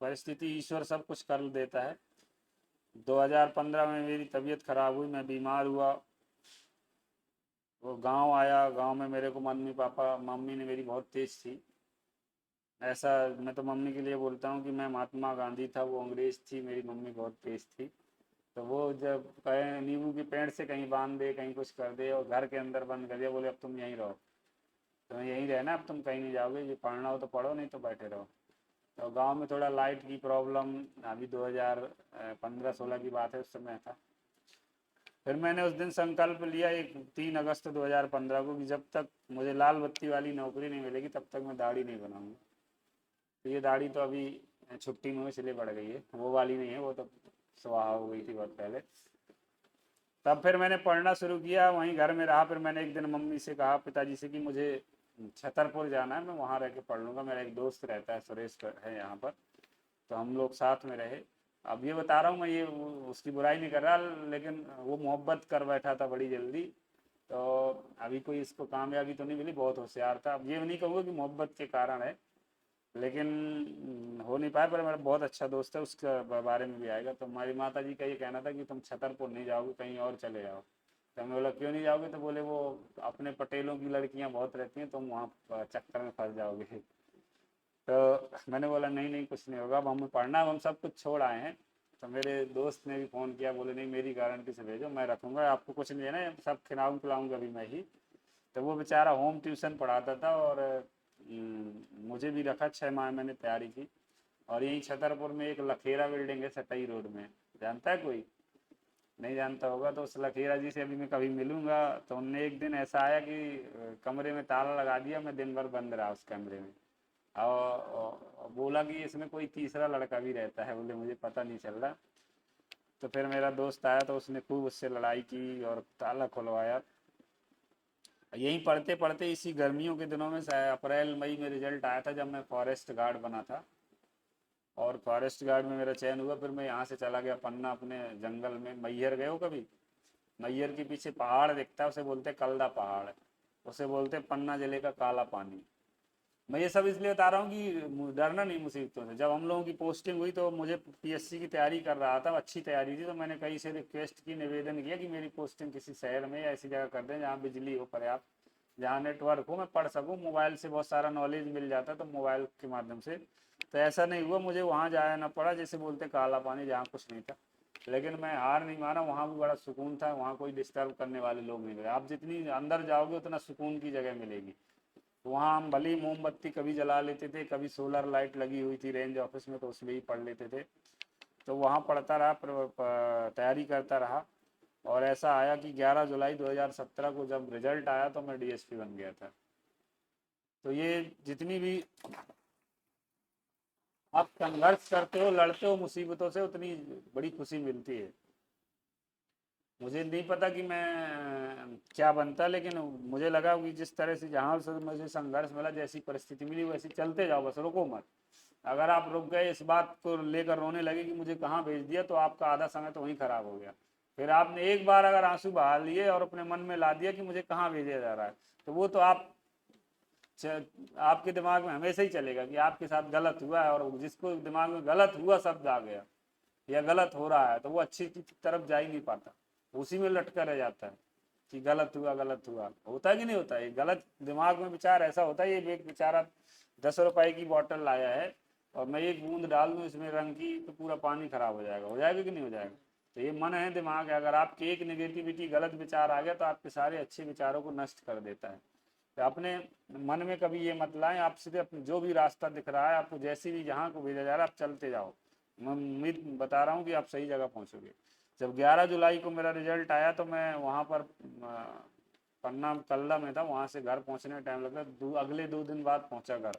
परिस्थिति, ईश्वर सब कुछ कर देता है। 2015 में मेरी तबीयत खराब हुई, मैं बीमार हुआ। वो गांव आया, गांव में मेरे को मम्मी पापा, मम्मी ने मेरी बहुत तेज थी। ऐसा, मैं तो मम्मी के लिए बोलता हूँ कि मैं महात्मा गांधी था, वो अंग्रेज थी, मेरी मम्मी बहुत तेज थी। तो वो जब कहे नींबू की पेड़ से कहीं बांध दे, कहीं कुछ कर दे और घर के अंदर बंद कर दिया, बोले अब तुम यहीं रहो, तुम्हें यहीं रहना, अब तुम कहीं नहीं जाओगे, ये पढ़ना हो तो पढ़ो, नहीं तो बैठे रहो। तो गांव में थोड़ा लाइट की प्रॉब्लम, अभी 2015-16 की बात है, उस समय था। फिर मैंने उस दिन संकल्प लिया, एक 3 अगस्त 2015 को, कि जब तक मुझे लाल बत्ती वाली नौकरी नहीं मिलेगी तब तक मैं दाढ़ी नहीं बनाऊंगा। तो ये दाढ़ी तो अभी छुट्टी में हुई इसलिए बढ़ गई है, वो वाली नहीं है, वो तो स्वाहा हो गई थी बहुत पहले। तब फिर मैंने पढ़ना शुरू किया, वहीं घर में रहा। फिर मैंने एक दिन मम्मी से कहा, पिताजी से, कि मुझे छतरपुर जाना है, मैं वहाँ रह के पढ़ लूँगा, मेरा एक दोस्त रहता है, सुरेश है यहाँ पर, तो हम लोग साथ में रहे। अब ये बता रहा हूँ मैं, ये उसकी बुराई नहीं कर रहा, लेकिन वो मोहब्बत कर बैठा था बड़ी जल्दी। तो अभी कोई इसको कामयाबी तो नहीं मिली, बहुत होशियार था। अब ये नहीं कहूँगा कि मोहब्बत के कारण है, लेकिन हो नहीं पाया। पर मेरा बहुत अच्छा दोस्त है, उसके बारे में भी आएगा। तो हमारी माता जी का ये कहना था कि तुम छतरपुर नहीं जाओगे, कहीं और चले जाओ। तो मैं बोला क्यों नहीं जाओगे? तो बोले वो अपने पटेलों की लड़कियां बहुत रहती हैं, तुम वहाँ चक्कर में फंस जाओगे। तो मैंने बोला नहीं नहीं, कुछ नहीं होगा, अब हमें पढ़ना है, हम सब कुछ छोड़ आए हैं। तो मेरे दोस्त ने भी फ़ोन किया, बोले नहीं मेरी गारंटी से भेजो, मैं रखूँगा, आपको कुछ नहीं है ना, सब खिलाऊँ पिलाऊँगा भी मैं ही। तो वो बेचारा होम ट्यूशन पढ़ाता था, और मुझे भी रखा, 6 माह मैंने तैयारी की। और यहीं छतरपुर में एक लखेरा बिल्डिंग है सटई रोड में, जानता है कोई? नहीं जानता होगा। तो उस लखेरा जी से अभी मैं कभी मिलूंगा। तो उनने एक दिन ऐसा आया कि कमरे में ताला लगा दिया, मैं दिन भर बंद रहा उस कमरे में। और बोला कि इसमें कोई तीसरा लड़का भी रहता है, बोले मुझे पता नहीं चल रहा। तो फिर मेरा दोस्त आया, तो उसने खूब उससे लड़ाई की और ताला खुलवाया। यहीं पढ़ते पढ़ते इसी गर्मियों के दिनों में, अप्रैल मई में रिजल्ट आया था, जब मैं फॉरेस्ट गार्ड बना था। और फॉरेस्ट गार्ड में मेरा चयन हुआ। फिर मैं यहाँ से चला गया पन्ना, अपने जंगल में। मैहर गए हो कभी? मैहर के पीछे पहाड़ दिखता है, उसे बोलते कलदा पहाड़, उसे बोलते पन्ना जिले का काला पानी। मैं ये सब इसलिए बता रहा हूँ कि डरना नहीं मुसीबतों से। जब हम लोगों की पोस्टिंग हुई तो मुझे पीएससी की तैयारी कर रहा था, अच्छी तैयारी थी। तो मैंने कहीं से रिक्वेस्ट की, निवेदन किया कि मेरी पोस्टिंग किसी शहर में या ऐसी जगह कर दें जहाँ बिजली हो पर्याप्त, जहाँ नेटवर्क हो, मैं पढ़ सकूँ, मोबाइल से बहुत सारा नॉलेज मिल जाता तो मोबाइल के माध्यम से। तो ऐसा नहीं हुआ, मुझे वहाँ जाना पड़ा, जैसे बोलते काला पानी, जहाँ कुछ नहीं था। लेकिन मैं हार नहीं माना, वहाँ भी बड़ा सुकून था, वहाँ कोई डिस्टर्ब करने वाले लोग नहीं मिले। आप जितनी अंदर जाओगे उतना सुकून की जगह मिलेगी। वहाँ हम भली मोमबत्ती कभी जला लेते थे, कभी सोलर लाइट लगी हुई थी रेंज ऑफिस में, तो उसमें ही पढ़ लेते थे। तो वहाँ पढ़ता रहा, तैयारी करता रहा। और ऐसा आया कि 11 जुलाई 2017 को जब रिजल्ट आया तो मैं डीएसपी बन गया था। तो ये जितनी भी आप संघर्ष करते हो, लड़ते हो मुसीबतों से, उतनी बड़ी खुशी मिलती है। मुझे नहीं पता कि मैं क्या बनता, लेकिन मुझे लगा कि जिस तरह से जहाँ से मुझे संघर्ष मिला, जैसी परिस्थिति मिली, वैसे चलते जाओ, बस रुको मत। अगर आप रुक गए, इस बात को लेकर रोने लगे कि मुझे कहाँ भेज दिया, तो आपका आधा समय तो वहीं खराब हो गया। फिर आपने एक बार अगर आंसू बहा लिए और अपने मन में ला दिया कि मुझे कहाँ भेजा जा रहा है, तो वो तो आपके दिमाग में हमेशा ही चलेगा कि आपके साथ गलत हुआ है। और जिसको दिमाग में गलत हुआ शब्द आ गया या गलत हो रहा है, तो वो अच्छी की तरफ जा ही नहीं पाता, उसी में लटका रह जाता है कि गलत हुआ, गलत हुआ। होता है कि नहीं होता है? गलत दिमाग में विचार ऐसा होता है। ये एक बेचारा 10 रुपए की बोतल लाया है, और मैं एक बूंद डाल दूँ इसमें रंग की, तो पूरा पानी खराब हो जाएगा कि नहीं हो जाएगा? तो ये मन है, दिमाग है, अगर आपके एक नेगेटिविटी, गलत विचार आ गया, तो आपके सारे अच्छे विचारों को नष्ट कर देता है। तो अपने मन में कभी ये मत लाएं, आप सीधे अपने जो भी रास्ता दिख रहा है आपको, जैसे भी जहाँ को भेजा जा रहा है, आप चलते जाओ। मैं उम्मीद बता रहा हूँ कि आप सही जगह पहुँचोगे। जब 11 जुलाई को मेरा रिजल्ट आया, तो मैं वहाँ पर पन्ना कल्ला में था, वहाँ से घर पहुँचने में टाइम लगा, अगले 2 दिन बाद पहुँचा घर।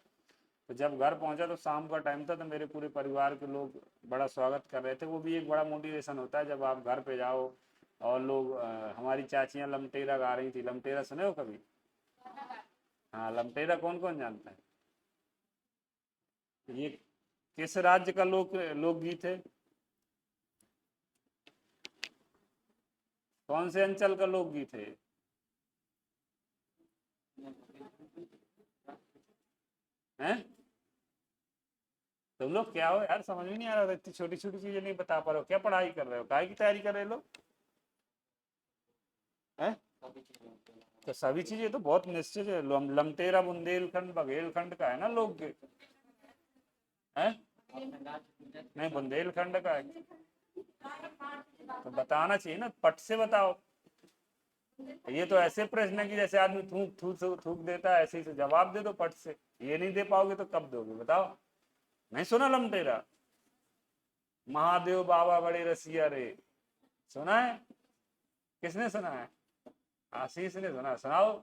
तो जब घर पहुँचा तो शाम का टाइम था, तो मेरे पूरे परिवार के लोग बड़ा स्वागत कर रहे थे। वो भी एक बड़ा मोटिवेशन होता है जब आप घर पे जाओ और लोग हमारी चाचियाँ लमटेरा गा रही थी। लमटेरा सुने हो कभी? हाँ, लमटेरा कौन कौन जानता है? ये किस राज्य का लोकगीत है? कौन से अंचल का लोकगीत है? हैं? तुम लोग क्या हो यार, समझ में नहीं आ रहा, इतनी छोटी छोटी चीजें नहीं बता पा रहे हो, क्या पढ़ाई कर रहे हो, काहे की तैयारी कर रहे हो लोग हैं? तो सभी चीजें तो बहुत निश्चित है, लमटेरा बुंदेलखंड बघेलखंड का है ना लोग है, नहीं बुंदेलखंड का है, तो बताना चाहिए ना, पट से बताओ। ये तो ऐसे प्रश्न है कि जैसे आदमी थूक थूक थूक देता है, ऐसे ही से जवाब दे दो पट से, ये नहीं दे पाओगे तो कब दोगे बताओ। नहीं सुना लमटेरा, महादेव बाबा बड़े रसिया रे, सुना है? किसने सुना है? आशीष ने सुना, सुनाओ।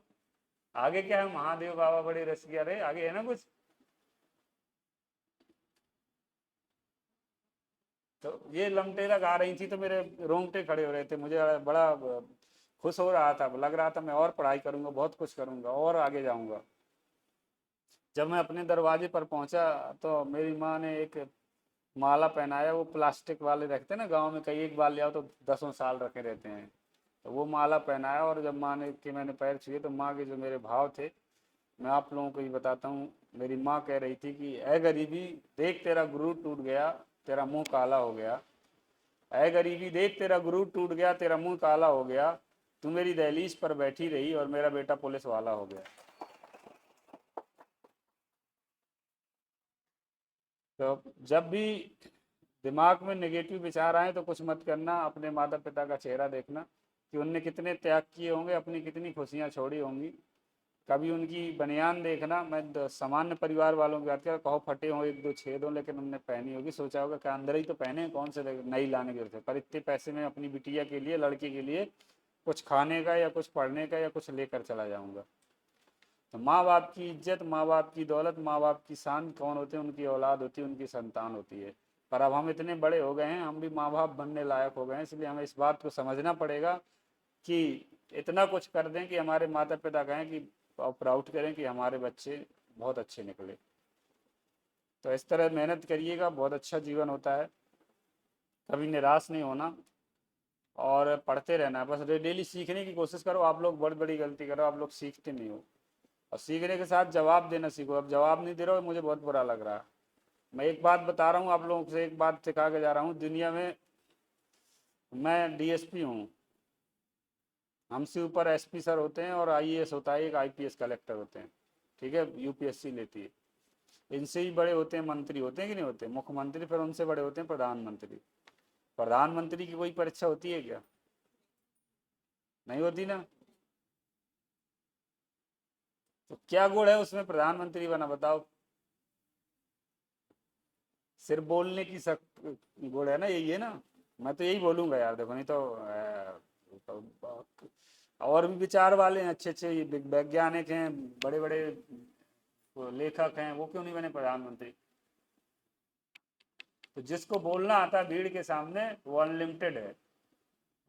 आगे क्या है, महादेव बाबा बड़े रसिया रे, आगे है ना कुछ? तो ये लमटेरा गा रही थी तो मेरे रोंगटे खड़े हो रहे थे, मुझे बड़ा खुश हो रहा था, लग रहा था मैं और पढ़ाई करूंगा, बहुत कुछ करूंगा और आगे जाऊंगा। जब मैं अपने दरवाजे पर पहुंचा तो मेरी माँ ने एक माला पहनाया, वो प्लास्टिक वाले रखते हैं ना गांव में, कई एक बार ले आओ तो दसों साल रखे रहते हैं, तो वो माला पहनाया, और जब माँ ने कि मैंने पैर छुए तो माँ के जो मेरे भाव थे, मैं आप लोगों को ये बताता हूँ। मेरी माँ कह रही थी कि ऐ गरीबी देख तेरा गुरूर टूट गया, तेरा मुंह काला हो गया। ऐ गरीबी देख तेरा गुरूर टूट गया, तेरा मुंह काला हो गया, तू मेरी दहलीज पर बैठी रही और मेरा बेटा पुलिस वाला हो गया। तो जब भी दिमाग में नेगेटिव विचार आए तो कुछ मत करना, अपने माता पिता का चेहरा देखना कि उनने कितने त्याग किए होंगे, अपनी कितनी खुशियां छोड़ी होंगी। कभी उनकी बनियान देखना, मैं सामान्य परिवार वालों की बात कर, कहो फटे हों एक दो छेद हों, लेकिन उनने पहनी होगी, सोचा होगा कि अंदर ही तो पहने हैं, कौन से नई लाने की जरूरत है, पर इतने पैसे में अपनी बिटिया के लिए, लड़के के लिए कुछ खाने का या कुछ पढ़ने का या कुछ लेकर चला जाऊंगा। तो माँ बाप की इज्जत, माँ बाप की दौलत, माँ बाप की शान कौन होते हैं? उनकी औलाद होती है, उनकी संतान होती है। पर अब हम इतने बड़े हो गए हैं, हम भी माँ बाप बनने लायक हो गए हैं, इसलिए हमें इस बात को समझना पड़ेगा कि इतना कुछ कर दें कि हमारे माता पिता कहें कि प्राउड करें कि हमारे बच्चे बहुत अच्छे निकले। तो इस तरह मेहनत करिएगा, बहुत अच्छा जीवन होता है, कभी निराश नहीं होना और पढ़ते रहना है, बस डेली सीखने की कोशिश करो। आप लोग बड़ी बड़ी गलती करो, आप लोग सीखते नहीं हो, और सीखने के साथ जवाब देना सीखो। अब जवाब नहीं दे रहे हो, मुझे बहुत बुरा लग रहा है। मैं एक बात बता रहा हूँ आप लोगों से, एक बात सिखा के जा रहा हूँ, दुनिया में मैं डीएसपी हूँ, हमसे ऊपर एसपी सर होते हैं और आईएएस होता है, एक आईपीएस कलेक्टर होते हैं, ठीक है, यूपीएससी लेती है। इनसे ही बड़े होते हैं मंत्री, होते हैं कि नहीं होते, मुख्यमंत्री, फिर उनसे बड़े होते हैं प्रधानमंत्री। प्रधानमंत्री की कोई परीक्षा होती है क्या? नहीं होती ना। तो क्या गुण है उसमें प्रधानमंत्री बना बताओ? सिर्फ बोलने की गुण है ना, यही है ना। मैं तो यही बोलूंगा यार, देखो नहीं तो और भी विचार वाले हैं, अच्छे अच्छे वैज्ञानिक हैं, बड़े बड़े लेखक हैं, वो क्यों नहीं बने प्रधानमंत्री? तो जिसको बोलना आता है भीड़ के सामने, वो अनलिमिटेड है,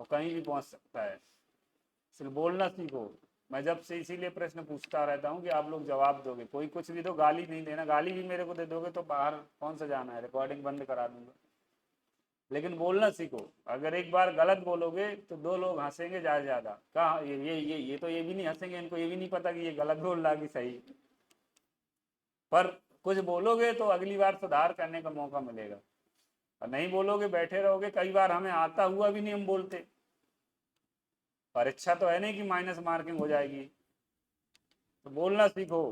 वो कहीं भी पहुंच सकता है, सिर्फ बोलना सीखो। मैं जब से इसीलिए प्रश्न पूछता रहता हूँ कि आप लोग जवाब दोगे, कोई कुछ भी दो, गाली नहीं देना, गाली भी मेरे को दे दोगे तो बाहर कौन सा जाना है, रिकॉर्डिंग बंद करा दूंगा। लेकिन बोलना सीखो, अगर एक बार गलत बोलोगे तो दो लोग हंसेंगे ज्यादा, कहा ये तो ये भी नहीं हंसेंगे, इनको ये भी नहीं पता कि ये गलत बोल रहा कि सही। पर कुछ बोलोगे तो अगली बार सुधार करने का मौका मिलेगा, और नहीं बोलोगे बैठे रहोगे, कई बार हमें आता हुआ भी नहीं हम बोलते। परीक्षा तो है नहीं कि माइनस मार्किंग हो जाएगी, तो बोलना सीखो,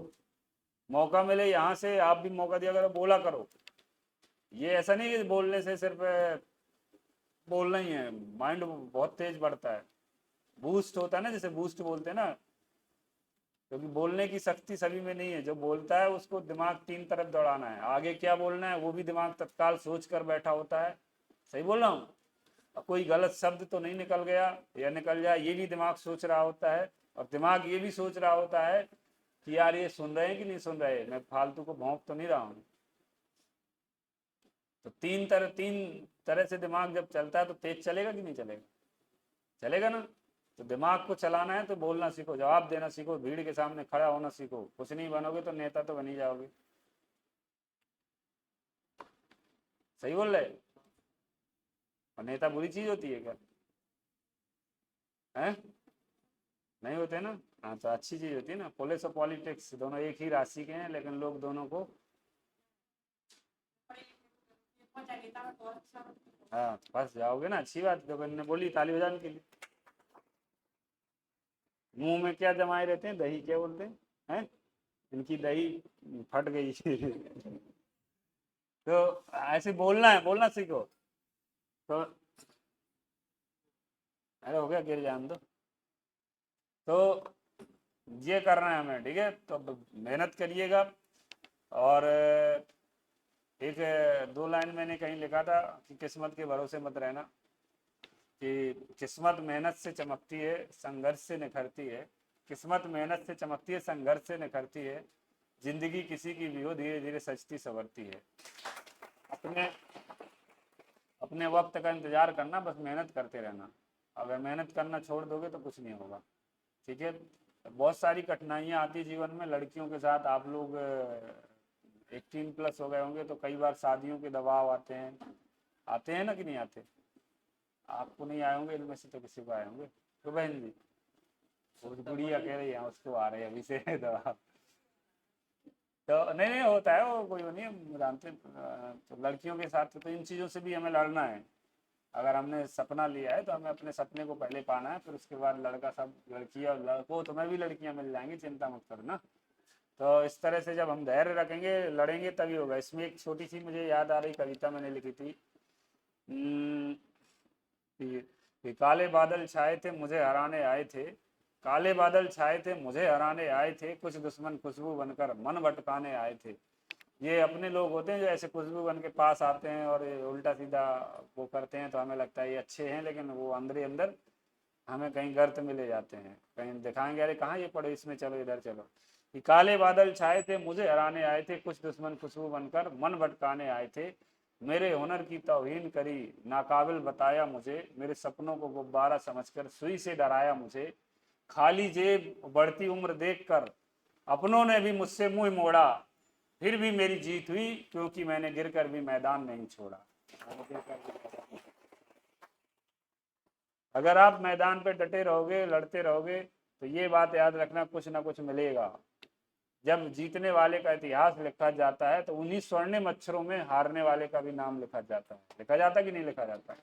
मौका मिले यहाँ से आप भी मौका दिया करो, बोला करो। ये ऐसा नहीं कि बोलने से सिर्फ बोलना ही है, माइंड बहुत तेज बढ़ता है, बूस्ट होता है ना, जैसे बूस्ट बोलते हैं ना, क्योंकि बोलने की शक्ति सभी में नहीं है। जो बोलता है उसको दिमाग तीन तरफ दौड़ाना है, आगे क्या बोलना है वो भी दिमाग तत्काल सोच कर बैठा होता है। सही बोल रहा हूँ? कोई गलत शब्द तो नहीं निकल गया या निकल जाए, ये भी दिमाग सोच रहा होता है, और दिमाग ये भी सोच रहा होता है कि यार ये सुन रहे हैं कि नहीं सुन रहे, मैं फालतू को भौंक तो नहीं रहा हूँ। तो तीन तरह से दिमाग जब चलता है तो तेज चलेगा कि नहीं चलेगा? चलेगा ना। तो दिमाग को चलाना है तो बोलना सीखो, जवाब देना सीखो, भीड़ के सामने खड़ा होना सीखो, कुछ नहीं बनोगे तो नेता तो बन ही जाओगे। सही बोल रहे? और नेता बुरी चीज होती है क्या? है? नहीं होते ना। हाँ, तो अच्छी चीज होती है ना, पुलिस और पॉलिटिक्स दोनों एक ही राशि के हैं, लेकिन लोग दोनों को हाँ फंस जाओगे ना, अच्छी बात है। तो मैंने बोली ताली बजाने के लिए। मुंह में क्या जमाए रहते हैं, दही क्या बोलते हैं? इनकी दही फट गई। तो ऐसे बोलना है, बोलना सीखो। तो अरे हो गया, गिर जान दो। तो ये करना है हमें, ठीक है? तो अब मेहनत करिएगा। और एक दो लाइन मैंने कहीं लिखा था कि किस्मत के भरोसे मत रहना, कि किस्मत मेहनत से चमकती है, संघर्ष से निखरती है। किस्मत मेहनत से चमकती है, संघर्ष से निखरती है। जिंदगी किसी की भी हो, धीरे धीरे सजती संवरती है। अपने अपने वक्त का इंतजार करना, बस मेहनत करते रहना। अगर मेहनत करना छोड़ दोगे तो कुछ नहीं होगा, ठीक है? बहुत सारी कठिनाइयाँ आती जीवन में लड़कियों के साथ। आप लोग 18+ हो गए होंगे, तो कई बार शादियों के दबाव आते हैं ना, कि नहीं आते? आपको नहीं आए होंगे, इनमें से तो किसी को आए होंगे। तो बहन जी, वो गुड़िया कह रही है उसको आ रहे हैं अभी से दबाव। तो नहीं नहीं होता है वो, कोई वो नहीं है, जानते तो लड़कियों के साथ तो इन चीज़ों से भी हमें लड़ना है। अगर हमने सपना लिया है तो हमें अपने सपने को पहले पाना है, फिर उसके बाद लड़का सब लड़कियाँ और लड़कों, तुम्हें भी लड़कियाँ मिल जाएंगी, चिंता मत करना। तो इस तरह से जब हम धैर्य रखेंगे, लड़ेंगे, तभी होगा। इसमें एक छोटी सी मुझे याद आ रही कविता मैंने लिखी थी, कि काले बादल छाए थे मुझे हराने आए थे, काले बादल छाए थे मुझे हराने आए थे, कुछ दुश्मन खुशबू बनकर मन भटकाने आए थे। ये अपने लोग होते हैं जो ऐसे खुशबू बन के पास आते हैं और उल्टा सीधा वो करते हैं, तो हमें लगता है ये अच्छे हैं, लेकिन वो अंदर ही अंदर हमें कहीं गर्त में ले जाते हैं, कहीं दिखाएंगे अरे कहाँ ये पड़े इसमें, चलो इधर चलो। कि काले बादल छाए थे मुझे हराने आए थे, कुछ दुश्मन खुशबू बनकर मन भटकाने आए थे। मेरे हुनर की तौहीन करी, नाकाबिल बताया मुझे, मेरे सपनों को गुब्बारा समझकर सुई से डराया मुझे। खाली जेब बढ़ती उम्र देखकर अपनों ने भी मुझसे मुंह मोड़ा, फिर भी मेरी जीत हुई क्योंकि मैंने गिरकर भी मैदान नहीं छोड़ा। अगर आप मैदान पे डटे रहोगे, लड़ते रहोगे, तो ये बात याद रखना, कुछ ना कुछ मिलेगा। जब जीतने वाले का इतिहास लिखा जाता है तो उन्हीं स्वर्णिम अक्षरों में हारने वाले का भी नाम लिखा जाता है। लिखा जाता कि नहीं लिखा जाता?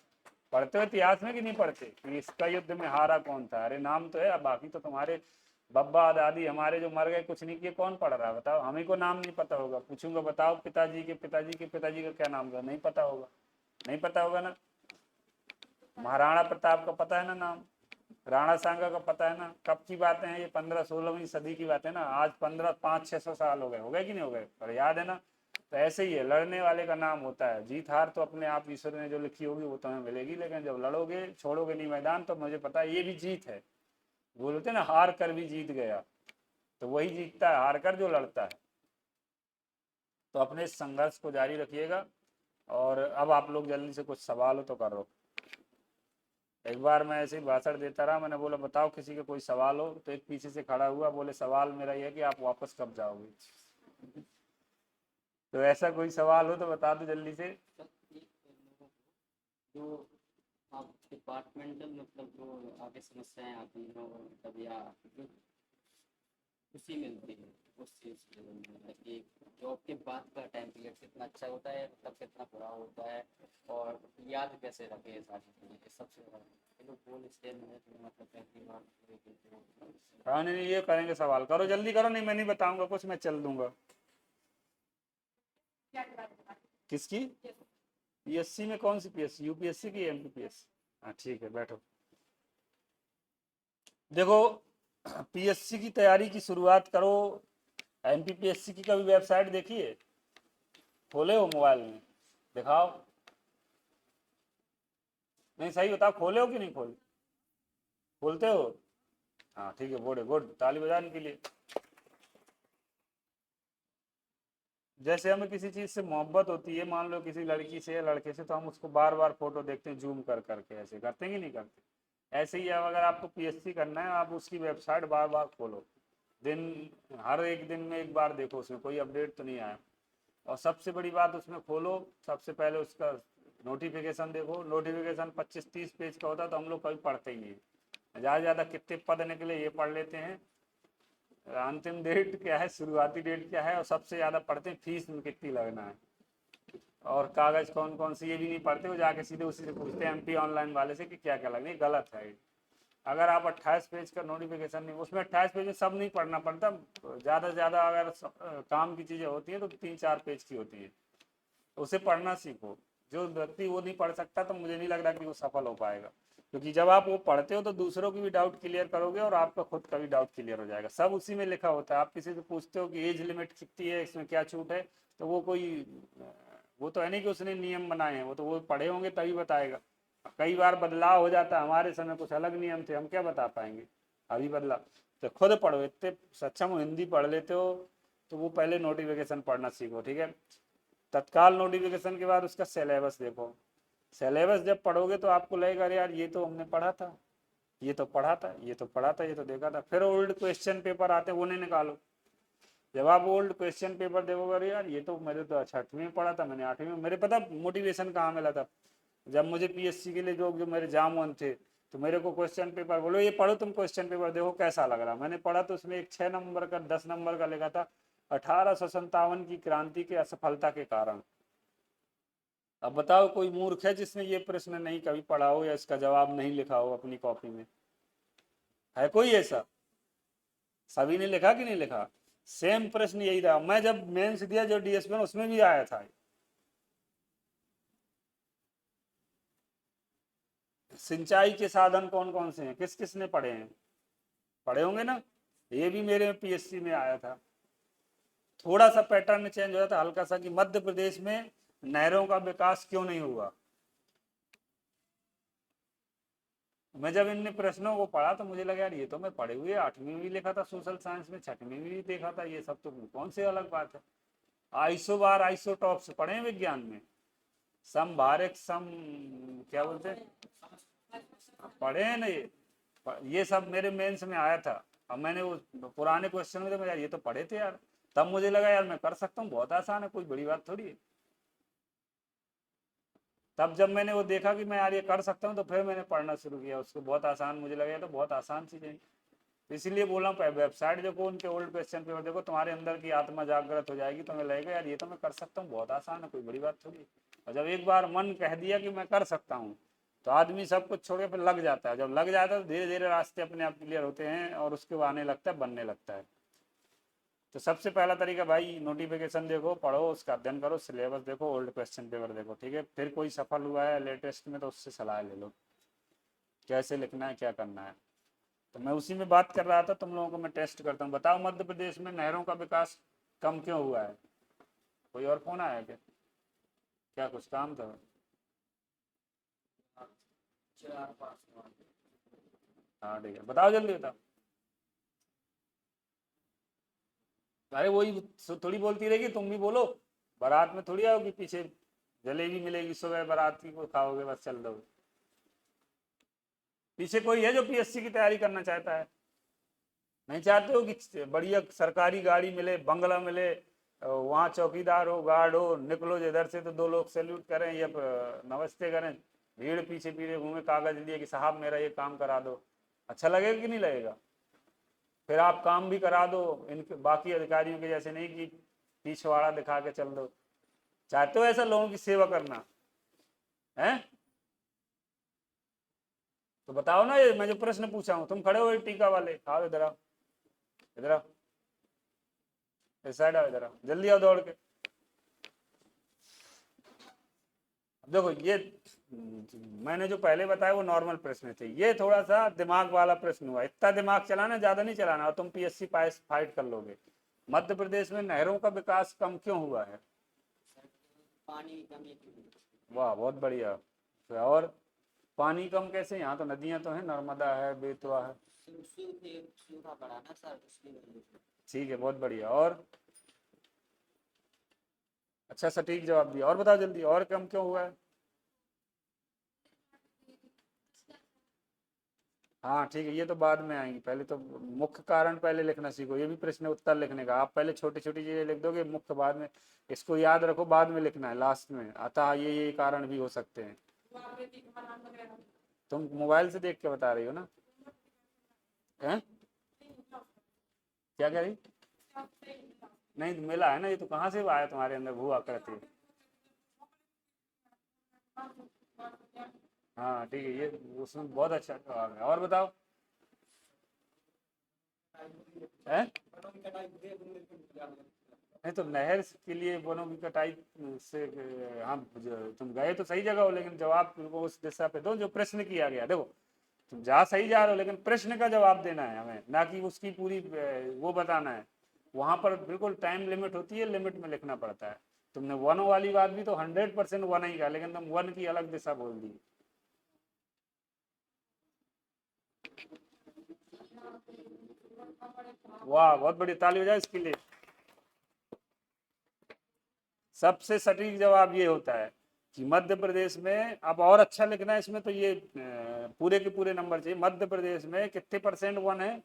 पढ़ते हो इतिहास में कि नहीं पढ़ते कि इसका युद्ध में हारा कौन था? अरे नाम तो है, अब बाकी तो तुम्हारे बब्बा दादी हमारे जो मर गए, कुछ नहीं किए, कौन पढ़ रहा है बताओ? हमें को नाम नहीं पता होगा, पूछूंगा बताओ पिताजी के पिताजी के पिताजी का क्या नाम था, नहीं पता होगा, नहीं पता होगा ना। महाराणा प्रताप का पता है ना नाम, राणा सांगा का पता है ना। कब की बातें हैं ये? 15-16वीं सदी की बात है ना। आज 500-600 साल हो गए कि नहीं हो गए? पर याद है ना। तो ऐसे ही है, लड़ने वाले का नाम होता है। जीत हार तो अपने आप ईश्वर ने जो लिखी होगी वो तुम्हें मिलेगी, लेकिन जब लड़ोगे, छोड़ोगे नहीं मैदान, तो मुझे पता है ये भी जीत है। बोलते ना हार कर भी जीत गया, तो वही जीतता है, हार कर जो लड़ता है। तो अपने इस संघर्ष को जारी रखिएगा। और अब आप लोग जल्दी से कुछ सवाल हो तो करो। एक बार मैं ऐसे ही भाषण देता रहा, मैंने बोला बताओ किसी का कोई सवाल हो, तो एक पीछे से खड़ा हुआ, बोले सवाल मेरा यह है कि आप वापस कब जाओगे? तो ऐसा कोई सवाल हो तो बता दो जल्दी से। जो आप डिपार्टमेंटल मतलब जो आगे समस्याएं आती हैं और मतलब या जो खुशी मिलती है उस चीज़ के लिए, मतलब कि जॉब के बाद का टाइम पीरियड कितना अच्छा होता है, मतलब कितना बुरा होता है, और याद कैसे रखे ये सारी चीज़ें, ये सबसे बड़ा ये लोग बोल स्टेज में तो मतलब पहली बार। हाँ नहीं ये करेंगे, सवाल करो, जल्दी करो, नहीं मैं नहीं बताऊंगा कुछ, मैं चल दूंगा। किसकी? पीएससी में कौन सी पीएससी? यूपीएससी की एमपीपीएससी? हाँ ठीक है, बैठो। देखो, पीएससी की तैयारी की शुरुआत करो। एमपीपीएससी की कभी वेबसाइट देखी है? खोले हो मोबाइल में? दिखाओ। नहीं सही बताओ, खोले हो कि नहीं खोले? खोलते हो? हाँ ठीक है, गुड गुड, ताली बजाने के लिए। जैसे हमें किसी चीज़ से मोहब्बत होती है, मान लो किसी लड़की से या लड़के से, तो हम उसको बार बार फोटो देखते हैं जूम कर करके, ऐसे करते हैं कि नहीं करते? ऐसे ही अगर आपको पीएससी करना है, आप उसकी वेबसाइट बार बार खोलो, हर एक दिन में एक बार देखो उसमें कोई अपडेट तो नहीं आया। और सबसे बड़ी बात, उसमें खोलो सबसे पहले उसका नोटिफिकेशन देखो। नोटिफिकेशन 25-30 पेज का होता है, तो हम लोग कभी पढ़ते ही नहीं। ज़्यादा से ज़्यादा कितने पद निकले ये पढ़ लेते हैं, अंतिम डेट क्या है, शुरुआती डेट क्या है, और सबसे ज़्यादा पढ़ते हैं फीस में कितनी लगना है। और कागज कौन कौन से ये भी नहीं पढ़ते, वो जाके सीधे उसी से पूछते हैं एमपी ऑनलाइन वाले से कि क्या क्या लगना है। गलत है। अगर आप 28 पेज का नोटिफिकेशन नहीं, उसमें 28 पेज में सब नहीं पढ़ना पड़ता, ज़्यादा से ज़्यादा अगर काम की चीज़ें होती हैं तो 3-4 पेज की होती है, उसे पढ़ना सीखो। जो व्यक्ति वो नहीं पढ़ सकता तो मुझे नहीं लग रहा कि वो सफल हो पाएगा, क्योंकि जब आप वो पढ़ते हो तो दूसरों की भी डाउट क्लियर करोगे और आपका खुद का भी डाउट क्लियर हो जाएगा। सब उसी में लिखा होता है। आप किसी से पूछते हो कि एज लिमिट कितनी है, इसमें क्या छूट है, तो वो कोई वो तो है नहीं कि उसने नियम बनाए हैं, वो तो वो पढ़े होंगे तभी बताएगा। कई बार बदलाव हो जाता है, हमारे समय कुछ अलग नियम थे, हम क्या बता पाएंगे, अभी बदला। तो खुद पढ़ो, इतने सक्षम हो, हिंदी पढ़ लेते हो तो वो पहले नोटिफिकेशन पढ़ना सीखो, ठीक है। तत्काल नोटिफिकेशन के बाद उसका सिलेबस देखो। सिलेबस जब पढ़ोगे तो आपको लगेगा अरे यार ये तो हमने पढ़ा था, ये तो पढ़ा था, ये तो पढ़ा था, ये तो देखा था। फिर ओल्ड क्वेश्चन पेपर आते हैं, वो नहीं निकालो। जब आप ओल्ड क्वेश्चन पेपर देखोगे अरे यार ये तो मेरे तो 8वीं में पढ़ा था, मैंने 8वीं में, मेरे पता मोटिवेशन कहाँ मिला था, जब मुझे पीएससी के लिए जो मेरे जाम वन थे, तो मेरे को क्वेश्चन पेपर बोलो ये पढ़ो तुम क्वेश्चन पेपर, देखो कैसा लग रहा। मैंने पढ़ा तो उसमें एक 6 नंबर का 10 नंबर का लिखा था 1857 की क्रांति के असफलता के कारण। अब बताओ कोई मूर्ख है जिसने ये प्रश्न नहीं कभी पढ़ा हो या इसका जवाब नहीं लिखा हो अपनी कॉपी में, है कोई ऐसा? सभी ने लिखा कि नहीं लिखा? सेम प्रश्न यही था। मैं जब मेंस दिया जो डीएसपी में, उसमें भी आया था। सिंचाई के साधन कौन कौन से हैं, किस किस ने पढ़े हैं? पढ़े होंगे ना। ये भी मेरे पीएससी में आया था। थोड़ा सा पैटर्न चेंज हो जाता हल्का सा, कि मध्य प्रदेश में नहरों का विकास क्यों नहीं हुआ। मैं जब इन प्रश्नों को पढ़ा तो मुझे लगा यार ये तो मैं पढ़े हुए 8वीं में भी लिखा था सोशल साइंस में, 6वीं में भी देखा था, ये सब तो कौन सी अलग बात है। आइसोबार आइसोटॉप्स पढ़े हैं विज्ञान में? समभारक सम क्या बोलते हैं, पढ़े हैं ना ये सब मेरे मेंस में आया था। अब मैंने वो पुराने क्वेश्चन में तो यार ये तो पढ़े थे यार, तब मुझे लगा यार मैं कर सकता हूँ, बहुत आसान है, कोई बड़ी बात थोड़ी है। तब जब मैंने वो देखा कि मैं यार ये कर सकता हूँ तो फिर मैंने पढ़ना शुरू किया उसको, बहुत आसान मुझे लगा, तो बहुत आसान चीज़ें। तो इसीलिए बोला हूँ वेबसाइट देखो, उनके ओल्ड क्वेश्चन पेपर देखो, तुम्हारे अंदर की आत्मा जागृत हो जाएगी, तुम्हें लगेगा यार ये तो मैं कर सकता हूँ, बहुत आसान है, कोई बड़ी बात थोड़ी है। और जब एक बार मन कह दिया कि मैं कर सकता हूँ तो आदमी सब कुछ छोड़ के फिर लग जाता है। जब लग जाता है तो धीरे धीरे रास्ते अपने आप क्लियर होते हैं और उसके आने लगता है, बनने लगता है। तो सबसे पहला तरीका भाई, नोटिफिकेशन देखो, पढ़ो, उसका अध्ययन करो, सिलेबस देखो, ओल्ड क्वेश्चन पेपर देखो, ठीक है। फिर कोई सफल हुआ है लेटेस्ट में तो उससे सलाह ले लो कैसे लिखना है, क्या करना है। तो मैं उसी में बात कर रहा था, तुम लोगों को मैं टेस्ट करता हूँ। बताओ मध्य प्रदेश में नहरों का विकास कम क्यों हुआ है? कोई और फोन आया क्या? क्या कुछ काम था? हाँ ठीक है, बताओ जल्दी बताओ। अरे वही थोड़ी बोलती रहेगी, तुम भी बोलो। बारात में थोड़ी आओगी पीछे, जलेबी मिलेगी सुबह बारात की, को खाओगे बस चल दो। पीछे कोई है जो पीएससी की तैयारी करना चाहता है? नहीं चाहते हो कि बढ़िया सरकारी गाड़ी मिले, बंगला मिले, वहाँ चौकीदार हो, गार्ड हो, निकलो इधर से तो 2 लोग सैल्यूट करें या नमस्ते करें, भीड़ पीछे पीछे घूमे कागज लिए कि साहब मेरा ये काम करा दो। अच्छा लगेगा कि नहीं लगेगा? फिर आप काम भी करा दो इनके बाकी अधिकारियों के जैसे, नहीं कि पिछवाड़ा दिखा के चल दो। चाहते हो ऐसा लोगों की सेवा करना है? तो बताओ ना, ये मैं जो प्रश्न पूछा हूँ, तुम खड़े हो टीका वाले, आओ इधर आओ, इधर आओ, इस साइड आओ, इधर आओ, जल्दी आओ दौड़ के। देखो ये मैंने जो पहले बताया वो नॉर्मल प्रश्न थे, ये थोड़ा सा दिमाग वाला प्रश्न हुआ। इतना दिमाग चलाना, ज्यादा नहीं चलाना, और तुम पीएससी पास फाइट कर लोगे। मध्य प्रदेश में नहरों का विकास कम क्यों हुआ है? पानी की कमी की। वाह बहुत बढ़िया। और पानी कम कैसे? यहाँ तो नदियां तो है, नर्मदा है, बेतवा है। सूखा पड़ा ना सर, इसकी वजह से। ठीक है बहुत बढ़िया। और अच्छा सटीक जवाब दिया। और बताओ जल्दी, और कम क्यों हुआ है? हाँ ठीक है, ये तो बाद में आएंगी, पहले तो मुख्य कारण पहले लिखना सीखो। ये भी प्रश्न उत्तर लिखने का, आप पहले छोटी छोटी चीजें लिख दोगे, मुख्य बाद में। इसको याद रखो, बाद में लिखना है लास्ट में, अतः ये कारण भी हो सकते हैं। तुम मोबाइल से देख के बता रही हो ना? हैं? क्या कह रही? नहीं मिला है ना, ये तो कहाँ से आया तुम्हारे अंदर भू आकृति? हाँ ठीक है, ये उसमें बहुत अच्छा जवाब है। और बताओ है। नहीं तो नहर के लिए वनों की कटाई से हम तुम गए तो सही जगह हो, लेकिन जवाब तुमको उस दिशा पे दो जो प्रश्न किया गया। देखो तुम जा सही जा रहे हो, लेकिन प्रश्न का जवाब देना है हमें, ना कि उसकी पूरी वो बताना है। वहां पर बिल्कुल टाइम लिमिट होती है, लिमिट में लिखना पड़ता है। तुमने वन वाली बात भी तो 100% वन ही कहा, लेकिन तुम वन की अलग दिशा बोल दी। वाह, बहुत बड़ी ताली हो जाए इसके लिए। सबसे सटीक जवाब ये होता है कि मध्य प्रदेश में, अब और अच्छा लिखना है इसमें तो ये पूरे के पूरे नंबर चाहिए। मध्य प्रदेश में कितने परसेंट वन है,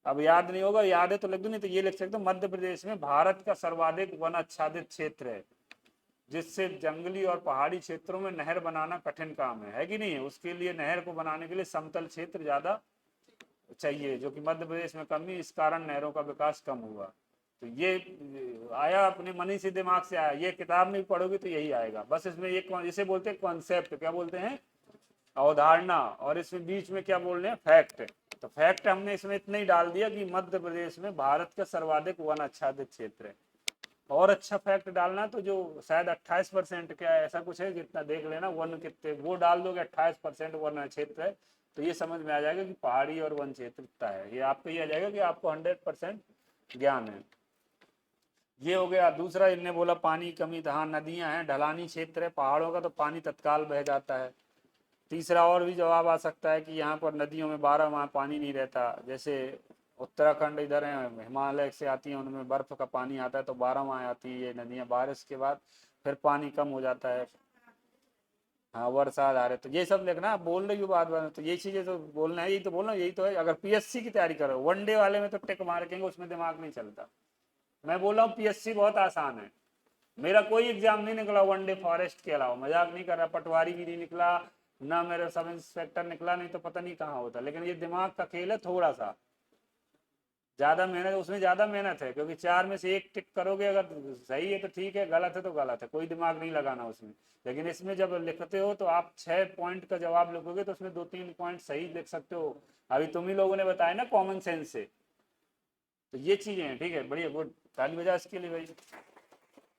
अब याद नहीं होगा, याद है तो लिख दो, नहीं तो ये लिख सकते हो, मध्य प्रदेश में भारत का सर्वाधिक वन आच्छादित क्षेत्र है, जिससे जंगली और पहाड़ी क्षेत्रों में नहर बनाना कठिन काम है कि नहीं है। उसके लिए नहर को बनाने के लिए समतल क्षेत्र ज्यादा चाहिए, जो कि मध्य प्रदेश में कमी, इस कारण नहरों का विकास कम हुआ। तो ये आया अपने मन ही से, दिमाग से आया। ये किताब में पढ़ोगे तो यही आएगा। बस इसमें एक इसे बोलते हैं कॉन्सेप्ट, क्या बोलते हैं, अवधारणा, और इसमें बीच में क्या बोल रहे हैं, फैक्ट। तो फैक्ट हमने इसमें इतना ही डाल दिया कि मध्य प्रदेश में भारत का सर्वाधिक वन आच्छादित क्षेत्र है। और अच्छा फैक्ट डालना तो जो शायद 28% क्या ऐसा कुछ है, जितना देख लेना वन कितने, वो डाल दोगे 28% वन क्षेत्र है, तो ये समझ में आ जाएगा कि पहाड़ी और वन क्षेत्र कितना है। ये आपको ये आ जाएगा कि आपको 100% ज्ञान है। ये हो गया। दूसरा इनने बोला पानी की कमी, हाँ नदियां हैं, ढलानी क्षेत्र है, पहाड़ों का तो पानी तत्काल बह जाता है। तीसरा और भी जवाब आ सकता है कि यहाँ पर नदियों में 12 माह पानी नहीं रहता। जैसे उत्तराखंड इधर है, हिमालय से आती हैं, उनमें बर्फ का पानी आता है तो 12 माह आती है ये नदियाँ, बारिश के बाद फिर पानी कम हो जाता है। हाँ वर्षा आ रहे, तो ये सब लिखना, आप बोल रही हो बात बात, तो ये चीजें तो बोलना है, यही तो बोलना, यही तो है। अगर पीएससी की तैयारी करो, वनडे वाले में तो टिक मार्केंगे, उसमें दिमाग नहीं चलता। मैं बोल रहा हूँ पीएससी बहुत आसान है। मेरा कोई एग्जाम नहीं निकला वनडे फॉरेस्ट के अलावा, मजाक नहीं कर रहा, पटवारी भी नहीं निकला, ना मेरा सब इंस्पेक्टर निकला, नहीं तो पता नहीं कहाँ होता। लेकिन ये दिमाग का खेल है थोड़ा सा, ज्यादा मेहनत उसमें, ज्यादा मेहनत है, क्योंकि 4 में से 1 टिक करोगे, अगर सही है तो ठीक है, गलत है तो गलत है, कोई दिमाग नहीं लगाना उसमें। लेकिन इसमें जब लिखते हो तो आप 6 पॉइंट का जवाब लिखोगे तो उसमें 2-3 पॉइंट सही लिख सकते हो। अभी तुम ही लोगों ने बताया ना कॉमन सेंस से, तो ये चीजें हैं। ठीक है, बढ़िया, गुड, ताली बजा इसके लिए भाई।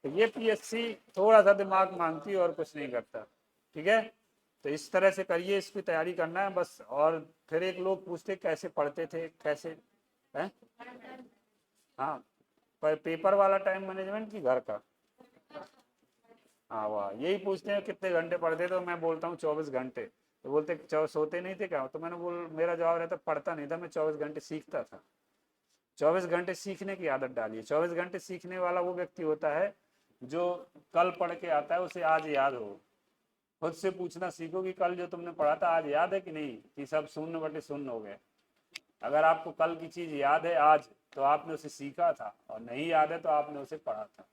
तो ये पीएससी थोड़ा सा दिमाग मांगती है और कुछ नहीं करता। ठीक है, तो इस तरह से करिए, इसकी तैयारी करना है बस। और फिर एक लोग पूछते कैसे पढ़ते थे, कैसे है। हाँ, पर पेपर वाला टाइम मैनेजमेंट की घर का। हाँ वाह, यही पूछते हैं कितने घंटे पढ़ते थे, तो मैं बोलता हूँ 24 घंटे। तो बोलते सोते नहीं थे क्या, तो मैंने बोल, मेरा जवाब रहता पढ़ता नहीं था मैं, 24 घंटे सीखता था। 24 घंटे सीखने की आदत डालिए। 24 घंटे सीखने वाला वो व्यक्ति होता है जो कल पढ़ के आता है उसे आज याद हो। खुद से पूछना सीखो कि कल जो तुमने पढ़ा था आज याद है कि नहीं, कि सब 0/0 हो गए। अगर आपको कल की चीज याद है आज, तो आपने उसे सीखा था, और नहीं याद है तो आपने उसे पढ़ा था।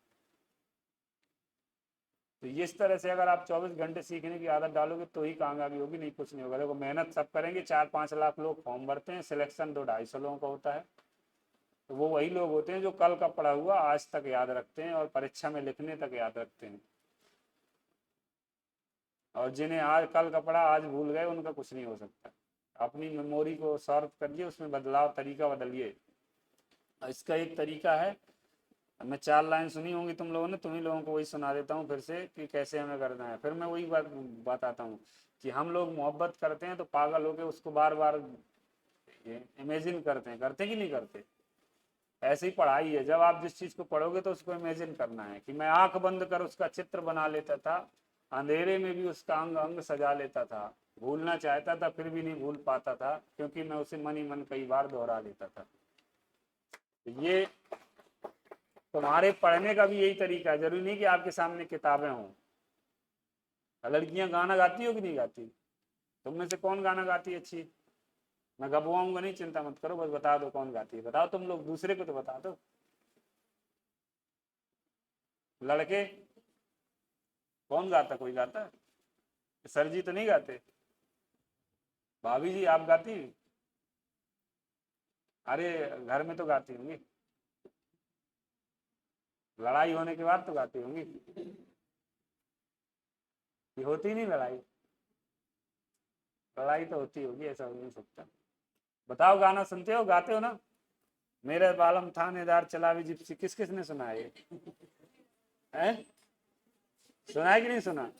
तो इस तरह से अगर आप 24 घंटे सीखने की आदत डालोगे तो ही कामयाबी होगी, नहीं कुछ नहीं होगा। देखो मेहनत सब करेंगे, 4-5 लाख लोग फॉर्म भरते हैं, सिलेक्शन 200-250 लोगों का होता है। तो वो वही लोग होते हैं जो कल का पढ़ा हुआ आज तक याद रखते हैं और परीक्षा में लिखने तक याद रखते हैं। और जिन्हें आज कल का पढ़ा आज भूल गए, उनका कुछ नहीं हो सकता। अपनी मेमोरी को सॉर्ट करिए, उसमें बदलाव, तरीका बदलिए। इसका एक तरीका है, मैं 4 लाइन सुनी होंगी तुम लोगों ने, तुम्ही लोगों को वही सुना देता हूँ फिर से कि कैसे हमें करना है। फिर मैं वही बात बताता हूँ कि हम लोग मोहब्बत करते हैं तो पागल होके उसको बार बार इमेजिन करते कि नहीं करते। ऐसी पढ़ाई है, जब आप जिस चीज को पढ़ोगे तो उसको इमेजिन करना है। कि मैं आंख बंद कर उसका चित्र बना लेता था, अंधेरे में भी उसका अंग अंग सजा लेता था, भूलना चाहता था फिर भी नहीं भूल पाता था, क्योंकि मैं उसे मन ही मन कई बार दोहरा लेता था। तो ये तुम्हारे पढ़ने का भी यही तरीका है, जरूरी नहीं कि आपके सामने किताबें हों। लड़कियां गाना गाती हो कि नहीं गाती, तुम में से कौन गाना गाती है अच्छी। मैं गबवाऊंगा नहीं, चिंता मत करो, बस बता दो कौन गाती है, बताओ तुम लोग, दूसरे को तो बता दो। लड़के कौन गाता, कोई गाता, सर जी तो नहीं गाते। भाभी जी आप गाती, अरे घर में तो गाती होंगी, लड़ाई होने के बाद तो गाती होंगी। ये होती नहीं लड़ाई? लड़ाई तो होती होगी, ऐसा हो नहीं सकता। बताओ, गाना सुनते हो, गाते हो ना? मेरे बालम थानेदार चलावी जिप्सी, किस किसने सुना है ये? हैं? सुना है कि नहीं सुना?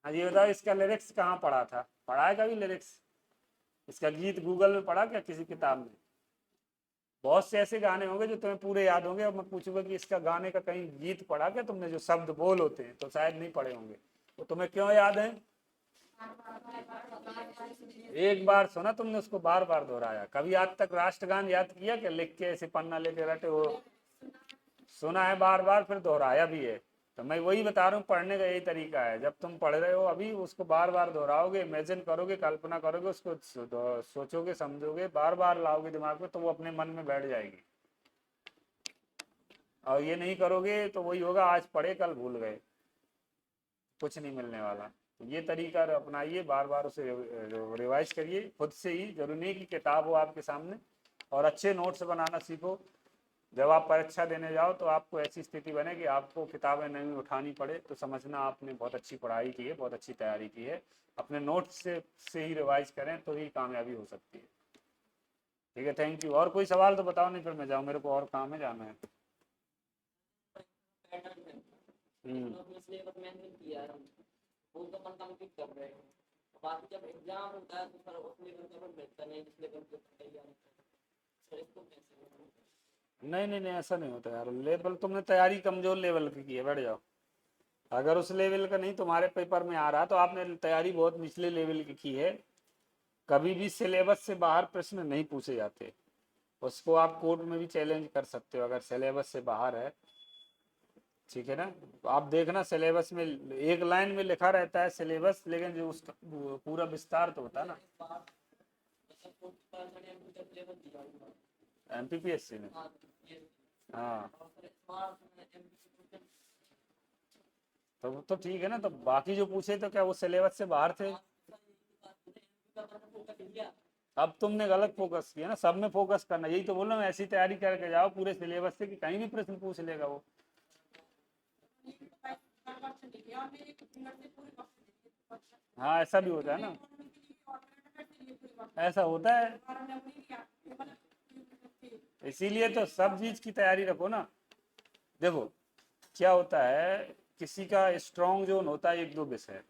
हाँ, ये बताओ, इसका लिरिक्स कहाँ पढ़ा था? पढ़ा है कभी लिरिक्स? इसका गीत गूगल में पढ़ा क्या, किसी किताब में? बहुत से ऐसे गाने होंगे जो तुम्हें पूरे याद होंगे, और मैं पूछूंगा कि इसका गाने का कहीं गीत पढ़ा क्या तुमने, जो शब्द बोल होते हैं, तो शायद नहीं पढ़े होंगे। तो तुम्हें क्यों याद है? एक बार सुना तुमने, उसको बार बार दोहराया। कभी आज तक राष्ट्रगान याद किया क्या, लिख के ऐसे पन्ना लेके रटे हो? सुना है बार बार, फिर दोहराया भी है। तो मैं वही बता रहा हूँ, पढ़ने का यही तरीका है। जब तुम पढ़ रहे हो अभी, उसको बार बार दोहराओगे, इमेजिन करोगे, कल्पना करोगे, उसको सोचोगे, समझोगे, बार बार लाओगे दिमाग में, तो वो अपने मन में बैठ जाएगी। और ये नहीं करोगे तो वही होगा, आज पढ़े कल भूल गए, कुछ नहीं मिलने वाला। तो ये तरीका अपनाइए, बार बार उसे रिवाइज करिए खुद से ही। जरूरी नहीं कि किताब हो आपके सामने। और अच्छे नोट्स बनाना सीखो। जब आप परीक्षा देने जाओ तो आपको ऐसी स्थिति बने कि आपको किताबें नहीं उठानी पड़े, तो समझना आपने बहुत अच्छी पढ़ाई की है, बहुत अच्छी तैयारी की है। अपने नोट्स से ही रिवाइज करें तो ही कामयाबी हो सकती है। ठीक है, थैंक यू। और कोई सवाल तो बताओ, नहीं फिर मैं जाऊँ, मेरे को और काम है, जाना है। हम्म। नहीं नहीं नहीं, ऐसा नहीं होता यार। लेवल तुमने तैयारी कमजोर लेवल की है, बैठ जाओ। अगर उस लेवल का नहीं तुम्हारे पेपर में आ रहा, तो आपने तैयारी बहुत निचले लेवल की है। कभी भी सिलेबस से बाहर प्रश्न नहीं पूछे जाते। उसको आप कोर्ट में भी चैलेंज कर सकते हो अगर सिलेबस से बाहर है। ठीक है ना? तो आप देखना, सिलेबस में एक लाइन में लिखा रहता है सिलेबस, लेकिन जो उसका पूरा विस्तार तो होता है ना। एमपीपीएससी में? हाँ, तो ठीक है ना। तो बाकी जो पूछे तो क्या वो सिलेबस से बाहर थे? अब तुमने गलत फोकस किया ना, सब में फोकस करना। यही तो बोल रहा हूँ, ऐसी तैयारी करके जाओ पूरे सिलेबस से कि कहीं भी प्रश्न पूछ लेगा वो। हाँ, ऐसा भी होता है ना, ऐसा होता है। इसीलिए तो सब चीज की तैयारी रखो ना। देखो क्या होता है, किसी का स्ट्रॉन्ग जोन होता है एक दो विषय,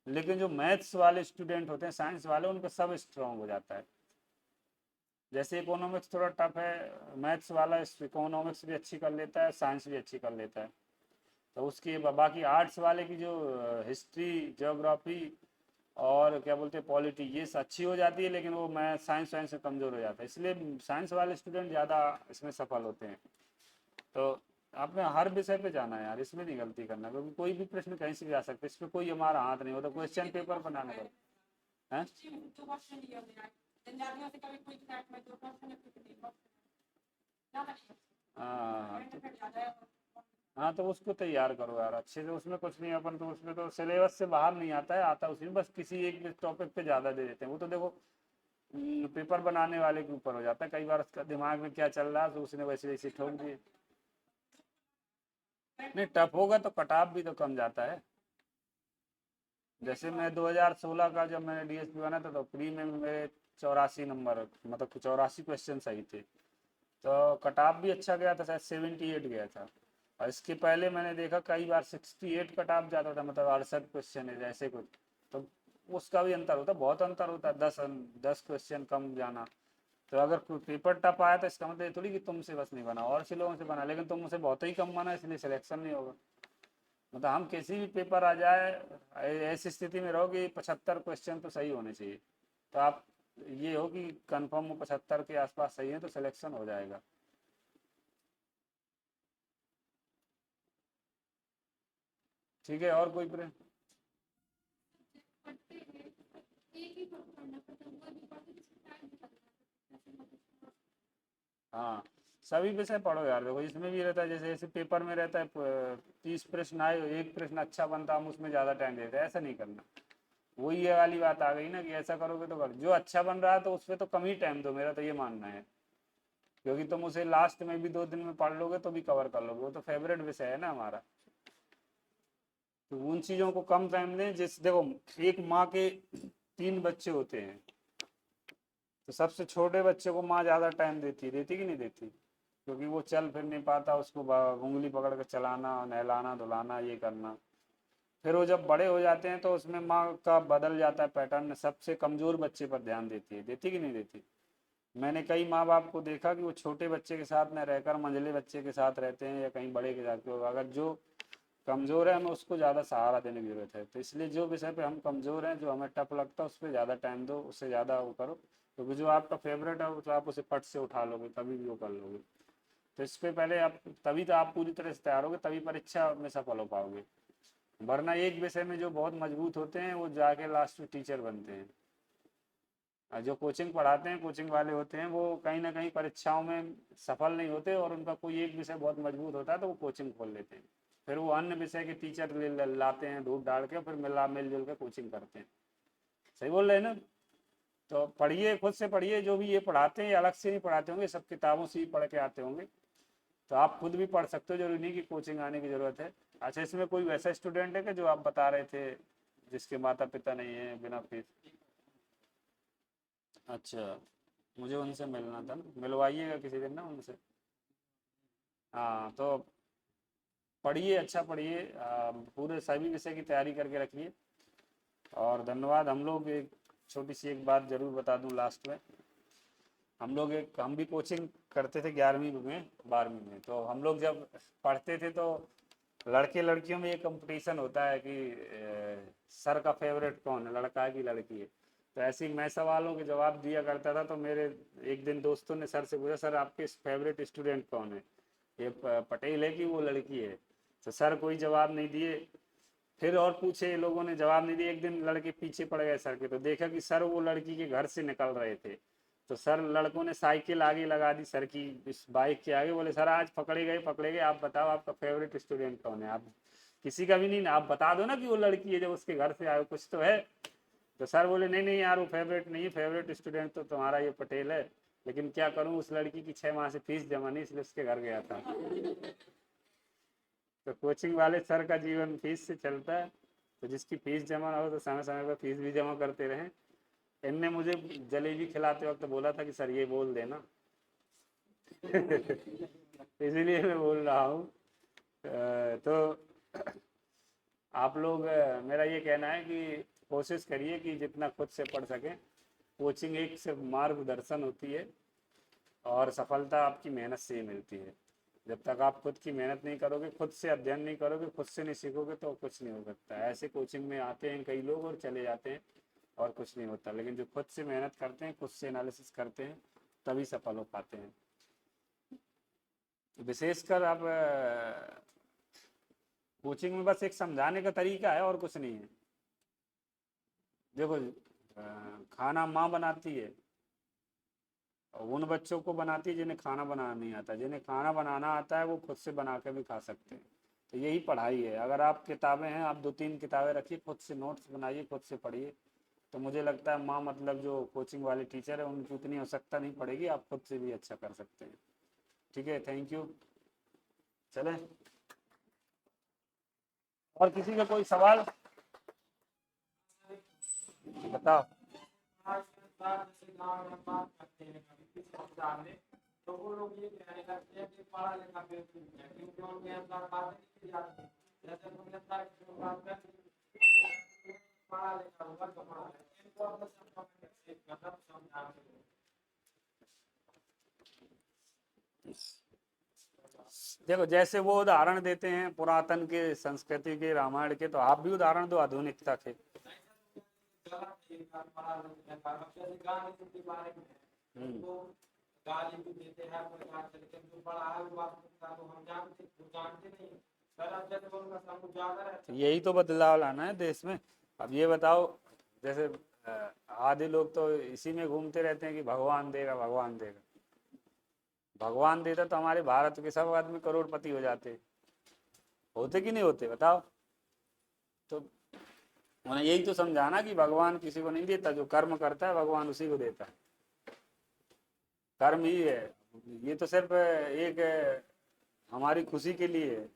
लेकिन जो मैथ्स वाले स्टूडेंट होते हैं, साइंस वाले, उनका सब स्ट्रॉन्ग हो जाता है। जैसे इकोनॉमिक्स थोड़ा टफ है, मैथ्स वाला इकोनॉमिक्स भी अच्छी कर लेता है, साइंस भी अच्छी कर लेता है। तो उसकी बाकी आर्ट्स वाले की जो हिस्ट्री, ज्योग्राफी और क्या बोलते हैं पॉलिटी, ये अच्छी हो जाती है, लेकिन वो मैं साइंस वाइंस में कमज़ोर हो जाता है। इसलिए साइंस वाले स्टूडेंट ज़्यादा इसमें सफल होते हैं। तो आपने हर विषय पे जाना है यार, इसमें नहीं गलती करना, क्योंकि कोई भी प्रश्न कहीं से भी आ सकता है, इसमें कोई हमारा हाथ नहीं होता। क्वेश्चन पेपर बनाने का है। हाँ हाँ, तो उसको तैयार करो यार अच्छे से। उसमें कुछ नहीं, अपन तो उसमें तो सिलेबस से बाहर नहीं आता है, आता उसी में बस किसी एक टॉपिक पे ज़्यादा दे देते हैं। वो तो देखो पेपर बनाने वाले के ऊपर हो जाता है, कई बार उसका दिमाग में क्या चल रहा है, तो उसने वैसे वैसे ठोक दिए। नहीं, टफ होगा तो कट ऑफ भी तो कम जाता है। जैसे मैं 2016 का जब मैंने डीएसपी बना था, तो प्री में मेरे 84 नंबर, मतलब 84 क्वेश्चन सही थे। तो कट ऑफ भी अच्छा गया था, शायद 78 गया था। और इसके पहले मैंने देखा कई बार 68 कट ऑफ जाता था, मतलब 68 क्वेश्चन है जैसे कुछ। तो उसका भी अंतर होता है, बहुत अंतर होता है, 10 क्वेश्चन कम जाना। तो अगर कोई पेपर टफ आया तो इसका मतलब ये थोड़ी कि तुमसे बस नहीं बना, और से लोगों से बना, लेकिन तुम उसे बहुत ही कम बना, इसलिए सिलेक्शन नहीं होगा। मतलब हम किसी भी पेपर आ जाए, ऐसी स्थिति में रहो कि 75 क्वेश्चन तो सही होने चाहिए। तो आप ये हो कि कंफर्म हो 75 के आसपास सही है, तो सिलेक्शन हो जाएगा। ठीक है, और कोई प्रश्न? हाँ, सभी विषय पढ़ो यार। देखो इसमें भी रहता है, जैसे जैसे पेपर में रहता है 30 प्रश्न आए, एक प्रश्न अच्छा बनता, हम उसमें ज़्यादा टाइम देते हैं, ऐसा नहीं करना। वही ये वाली बात आ गई ना, कि ऐसा करोगे तो कर, जो अच्छा बन रहा है तो उस पर तो कम ही टाइम दो, मेरा तो ये मानना है। क्योंकि तुम उसे लास्ट में भी 2 दिन में पढ़ लोगे तो भी कवर कर लोगे, वो तो फेवरेट विषय है ना हमारा। तो उन चीज़ों को कम टाइम दें। जिस देखो, एक माँ के 3 बच्चे होते हैं, तो सबसे छोटे बच्चे को माँ ज़्यादा टाइम देती कि नहीं देती? क्योंकि वो चल फिर नहीं पाता, उसको उंगली पकड़ कर चलाना, नहलाना धुलाना, ये करना। फिर वो जब बड़े हो जाते हैं तो उसमें माँ का बदल जाता है पैटर्न, सबसे कमज़ोर बच्चे पर ध्यान देती कि नहीं देती? मैंने कई माँ बाप को देखा कि वो छोटे बच्चे के साथ न रहकर मंझले बच्चे के साथ रहते हैं या कहीं बड़े के साथ, क्योंकि अगर जो कमज़ोर है हमें उसको ज़्यादा सहारा देने की ज़रूरत है। तो इसलिए जो विषय पे हम कमज़ोर हैं, जो हमें टफ लगता है, उस पर ज़्यादा टाइम दो, उससे ज़्यादा वो करो, क्योंकि जो आपका फेवरेट है तो आप उसे पट से उठा लोगे, कभी भी वो कर लोगे। तो इस पे पहले आप, तभी तो आप पूरी तरह से तैयार होगे, तभी परीक्षा में सफल हो पाओगे। वरना एक विषय में जो बहुत मजबूत होते हैं वो जाके लास्ट में टीचर बनते हैं, और जो कोचिंग पढ़ाते हैं, कोचिंग वाले होते हैं, वो कहीं ना कहीं परीक्षाओं में सफल नहीं होते, और उनका कोई एक विषय बहुत मजबूत होता है तो वो कोचिंग खोल लेते हैं। फिर वो अन्य विषय के टीचर लाते हैं ढूंढ डाल के, फिर मिलजुल के कोचिंग करते हैं। सही बोल रहे हैं ना? तो पढ़िए, खुद से पढ़िए, जो भी ये पढ़ाते हैं ये अलग से नहीं पढ़ाते होंगे, सब किताबों से ही पढ़ के आते होंगे। तो आप खुद भी पढ़ सकते हो, जरूरी नहीं कि कोचिंग आने की ज़रूरत है। अच्छा, इसमें कोई वैसा स्टूडेंट है कि जो आप बता रहे थे जिसके माता पिता नहीं है, बिना फीस? अच्छा, मुझे उनसे मिलना था ना, मिलवाइएगा किसी दिन ना उनसे। हाँ, तो पढ़िए, अच्छा पढ़िए, पूरे सभी विषय की तैयारी करके रखिए। और धन्यवाद। हम लोग एक छोटी सी एक बात ज़रूर बता दूं लास्ट में, हम भी कोचिंग करते थे 11वीं में 12वीं में। तो हम लोग जब पढ़ते थे तो लड़के लड़कियों में ये कंपटीशन होता है कि सर का फेवरेट कौन है, लड़का है कि लड़की है। तो ऐसे ही मैं सवालों के जवाब दिया करता था, तो मेरे एक दिन दोस्तों ने सर से पूछा, सर आपके फेवरेट स्टूडेंट कौन है, ये पटेल है कि वो लड़की है? तो सर कोई जवाब नहीं दिए। फिर और पूछे, लोगों ने जवाब नहीं दिया। एक दिन लड़के पीछे पड़ गए सर के, तो देखा कि सर वो लड़की के घर से निकल रहे थे। तो सर, लड़कों ने साइकिल आगे लगा दी सर की, इस बाइक के आगे। बोले, सर आज पकड़े गए, आप बताओ आपका फेवरेट स्टूडेंट कौन है? आप किसी का भी नहीं, आप बता दो ना कि वो लड़की है, जब उसके घर से आए हो, कुछ तो है। तो सर बोले, नहीं नहीं यार, वो फेवरेट नहीं है, फेवरेट स्टूडेंट तो तुम्हारा ये पटेल है। लेकिन क्या करूं, उस लड़की की 6 माह से फीस जमा नहीं, इसलिए उसके घर गया था। तो कोचिंग वाले सर का जीवन फीस से चलता है। तो जिसकी फीस जमा ना हो तो समय समय पर फीस भी जमा करते रहें। इनने मुझे जलेबी खिलाते वक्त बोला था कि सर ये बोल देना। इसीलिए मैं बोल रहा हूँ। तो आप लोग, मेरा ये कहना है कि कोशिश करिए कि जितना खुद से पढ़ सकें। कोचिंग एक सिर्फ मार्गदर्शन होती है, और सफलता आपकी मेहनत से ही मिलती है। जब तक आप खुद की मेहनत नहीं करोगे, खुद से अध्ययन नहीं करोगे, खुद से नहीं सीखोगे, तो कुछ नहीं हो सकता। ऐसे कोचिंग में आते हैं कई लोग और चले जाते हैं और कुछ नहीं होता। लेकिन जो खुद से मेहनत करते हैं, खुद से एनालिसिस करते हैं, तभी सफल हो पाते हैं। विशेषकर आप कोचिंग में बस एक समझाने का तरीका है और कुछ नहीं है। देखो, खाना माँ बनाती है, और उन बच्चों को बनाती है जिन्हें खाना बनाना नहीं आता। जिन्हें खाना बनाना आता है वो खुद से बना के भी खा सकते हैं। तो यही पढ़ाई है। अगर आप किताबें हैं, आप 2-3 किताबें रखिए, खुद से नोट्स बनाइए, खुद से पढ़िए। तो मुझे लगता है माँ, मतलब जो कोचिंग वाले टीचर है, उनकी उतनी आवश्यकता नहीं पड़ेगी, आप खुद से भी अच्छा कर सकते हैं। ठीक है, थैंक यू। चले, और किसी का कोई सवाल बताओ। तो वो लोग ये कहने लगते हैं कि पढ़ा लिखा बिल्कुल नहीं है, क्योंकि उनके अंदर बातें नहीं जाती। जैसे उनके अंदर की बात है, पढ़ा लिखा होगा तो पढ़ा है, इनको अपने शब्दों में कैसे मतलब समझाते हैं। देखो, जैसे वो उदाहरण देते हैं पुरातन के, संस्कृति के, रामायण के, तो आप भी उदाहरण दो आधुनिकता के। गलत ये पढ़ा लिखा है, जैसे गाने के बारे में है, उनको गाली भी देते हैं प्रकार से, लेकिन जो पढ़ा है वो वास्तविकता तो हम जानते नहीं। गलत जैसे उनका समझ ज्यादा रहता है। यही तो बदलाव लाना है देश में। अब ये बताओ, जैसे आधे लोग तो इसी में घूमते रहते हैं कि भगवान देगा, भगवान देगा। भगवान देता तो हमारे भारत के सब आदमी करोड़पति हो जाते। होते कि नहीं होते, बताओ। तो उन्हें यही तो समझाना कि भगवान किसी को नहीं देता, जो कर्म करता है भगवान उसी को देता है। कर्म ही है। ये तो सिर्फ एक हमारी खुशी के लिए है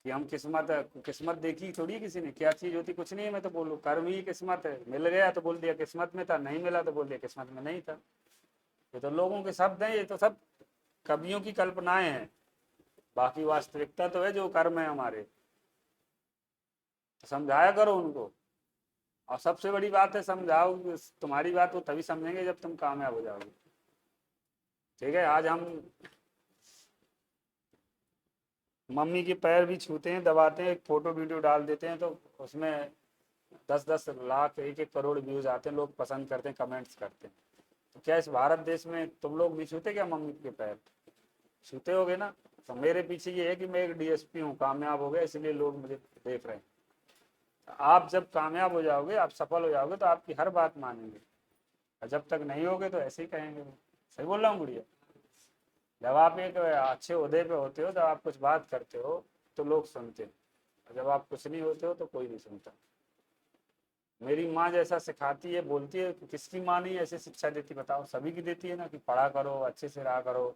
कि हम किस्मत देखी थोड़ी है किसी ने, क्या चीज होती कुछ नहीं है। मैं तो बोलूँ कर्म ही किस्मत है, मिल गया तो बोल दिया किस्मत में था, नहीं मिला तो बोल दिया किस्मत में नहीं था। ये तो लोगों के शब्द हैं, ये तो सब कवियों की कल्पनाएं हैं। बाकी वास्तविकता तो है जो कर्म है हमारे। समझाया करो उनको। और सबसे बड़ी बात है समझाओ, तुम्हारी बात वो तभी समझेंगे जब तुम कामयाब हो जाओगे। ठीक है, आज हम मम्मी के पैर भी छूते हैं, दबाते हैं, एक फोटो वीडियो डाल देते हैं, तो उसमें 10-10 लाख 1-1 करोड़ व्यूज आते हैं, लोग पसंद करते हैं, कमेंट्स करते हैं। तो क्या इस भारत देश में तुम लोग नहीं छूते क्या मम्मी के पैर? छूते होगे ना। तो मेरे पीछे ये है कि मैं एक डीएसपी हूँ, कामयाब हो गया इसलिए लोग मुझे देख रहे हैं। आप जब कामयाब हो जाओगे, आप सफल हो जाओगे, तो आपकी हर बात मानेंगे, और जब तक नहीं होगे तो ऐसे ही कहेंगे। सही बोल रहा हूँ गुड़िया? जब आप एक अच्छे ओहदे पे होते हो, जब आप कुछ बात करते हो तो लोग सुनते हैं, और जब आप कुछ नहीं होते हो तो कोई नहीं सुनता। मेरी माँ जैसा सिखाती है, बोलती है, किसकी माँ नहीं ऐसे शिक्षा देती बताओ? सभी की देती है ना, कि पढ़ा करो, अच्छे से रहा करो,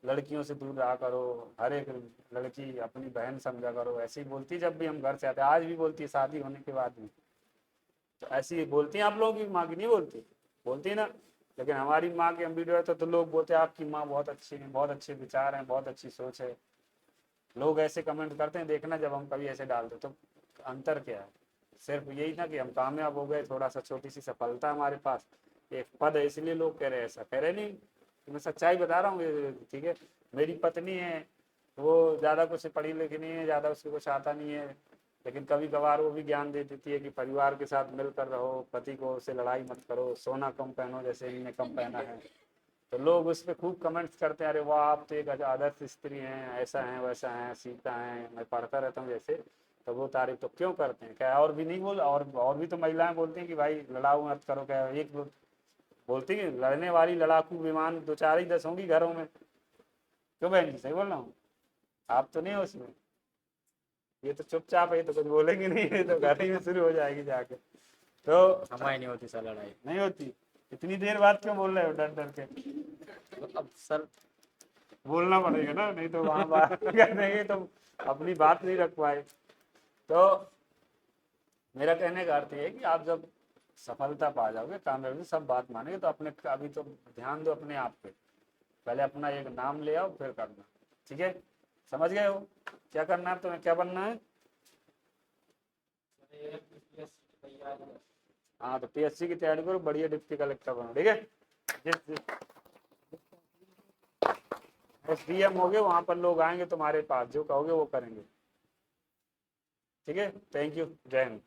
लड़कियों से दूर रहा करो, हर एक लड़की अपनी बहन समझा करो। ऐसे ही बोलती है जब भी हम घर से आते हैं, आज भी बोलती है शादी होने के बाद भी। तो ऐसी ही बोलती हैं आप लोगों की माँ की नहीं बोलती? बोलती है ना। लेकिन हमारी माँ की हम वीडियो है तो लोग बोलते हैं आपकी माँ बहुत अच्छी है, बहुत अच्छे विचार हैं, बहुत अच्छी सोच है। लोग ऐसे कमेंट करते हैं, देखना जब हम कभी ऐसे डालते तो अंतर क्या है? सिर्फ यही ना कि हम कामयाब हो गए, थोड़ा सा छोटी सी सफलता हमारे पास, एक पद है, इसलिए लोग कह रहे हैं। ऐसा कह रहे नहीं, मैं सच्चाई बता रहा हूँ। ठीक है, मेरी पत्नी है, वो ज़्यादा कुछ पढ़ी लिखी नहीं है, ज़्यादा उसको कुछ आता नहीं है, लेकिन कभी कभार वो भी ज्ञान दे देती है कि परिवार के साथ मिलकर रहो, पति को से लड़ाई मत करो, सोना कम पहनो जैसे इनने कम पहना है। तो लोग उस पर खूब कमेंट्स करते हैं, अरे वाह आप तो एक आदर्श स्त्री हैं, ऐसा हैं वैसा हैं, सीता हैं। मैं पढ़ता रहता हूँ जैसे, तो वो तारीफ तो क्यों करते हैं? क्या और भी नहीं बोल, और भी तो महिलाएं बोलती हैं कि भाई लड़ाऊ मत करो। क्या एक बोलती है लड़ने वाली लड़ाकू विमान 2 4 ही 10 होंगी घरों में? क्यों बहन जी, सही बोल रहा हूँ? आप तो नहीं हो उसमें। ये तो चुपचाप है, ये तो कुछ बोलेंगे नहीं, ये तो घर ही में शुरू हो जाएगी जाके। तो हमारी नहीं होती सर लड़ाई। नहीं होती। इतनी देर बाद क्यों बोल रहे हो डर डर के? तो अब सर बोलना पड़ेगा ना, नहीं तो वहां बात कर देंगे तो अपनी बात नहीं रख पाए। तो मेरा कहने का अर्थ ये है कि आप जब सफलता पा जाओगे, कामयाबी, सब बात मानेंगे, तो अपने अभी तो ध्यान दो अपने आप पे। पहले अपना एक नाम ले आओ, फिर करना। ठीक है, समझ गए हो क्या करना है तुम्हें, क्या बनना है? हाँ, तो पीएससी की तैयारी करो, बढ़िया डिप्टी कलेक्टर बनो। ठीक है, जिस एसडीएम होगे वहां पर लोग आएंगे तुम्हारे पास, जो कहोगे वो करेंगे। ठीक है, थैंक यू, जय हिंद।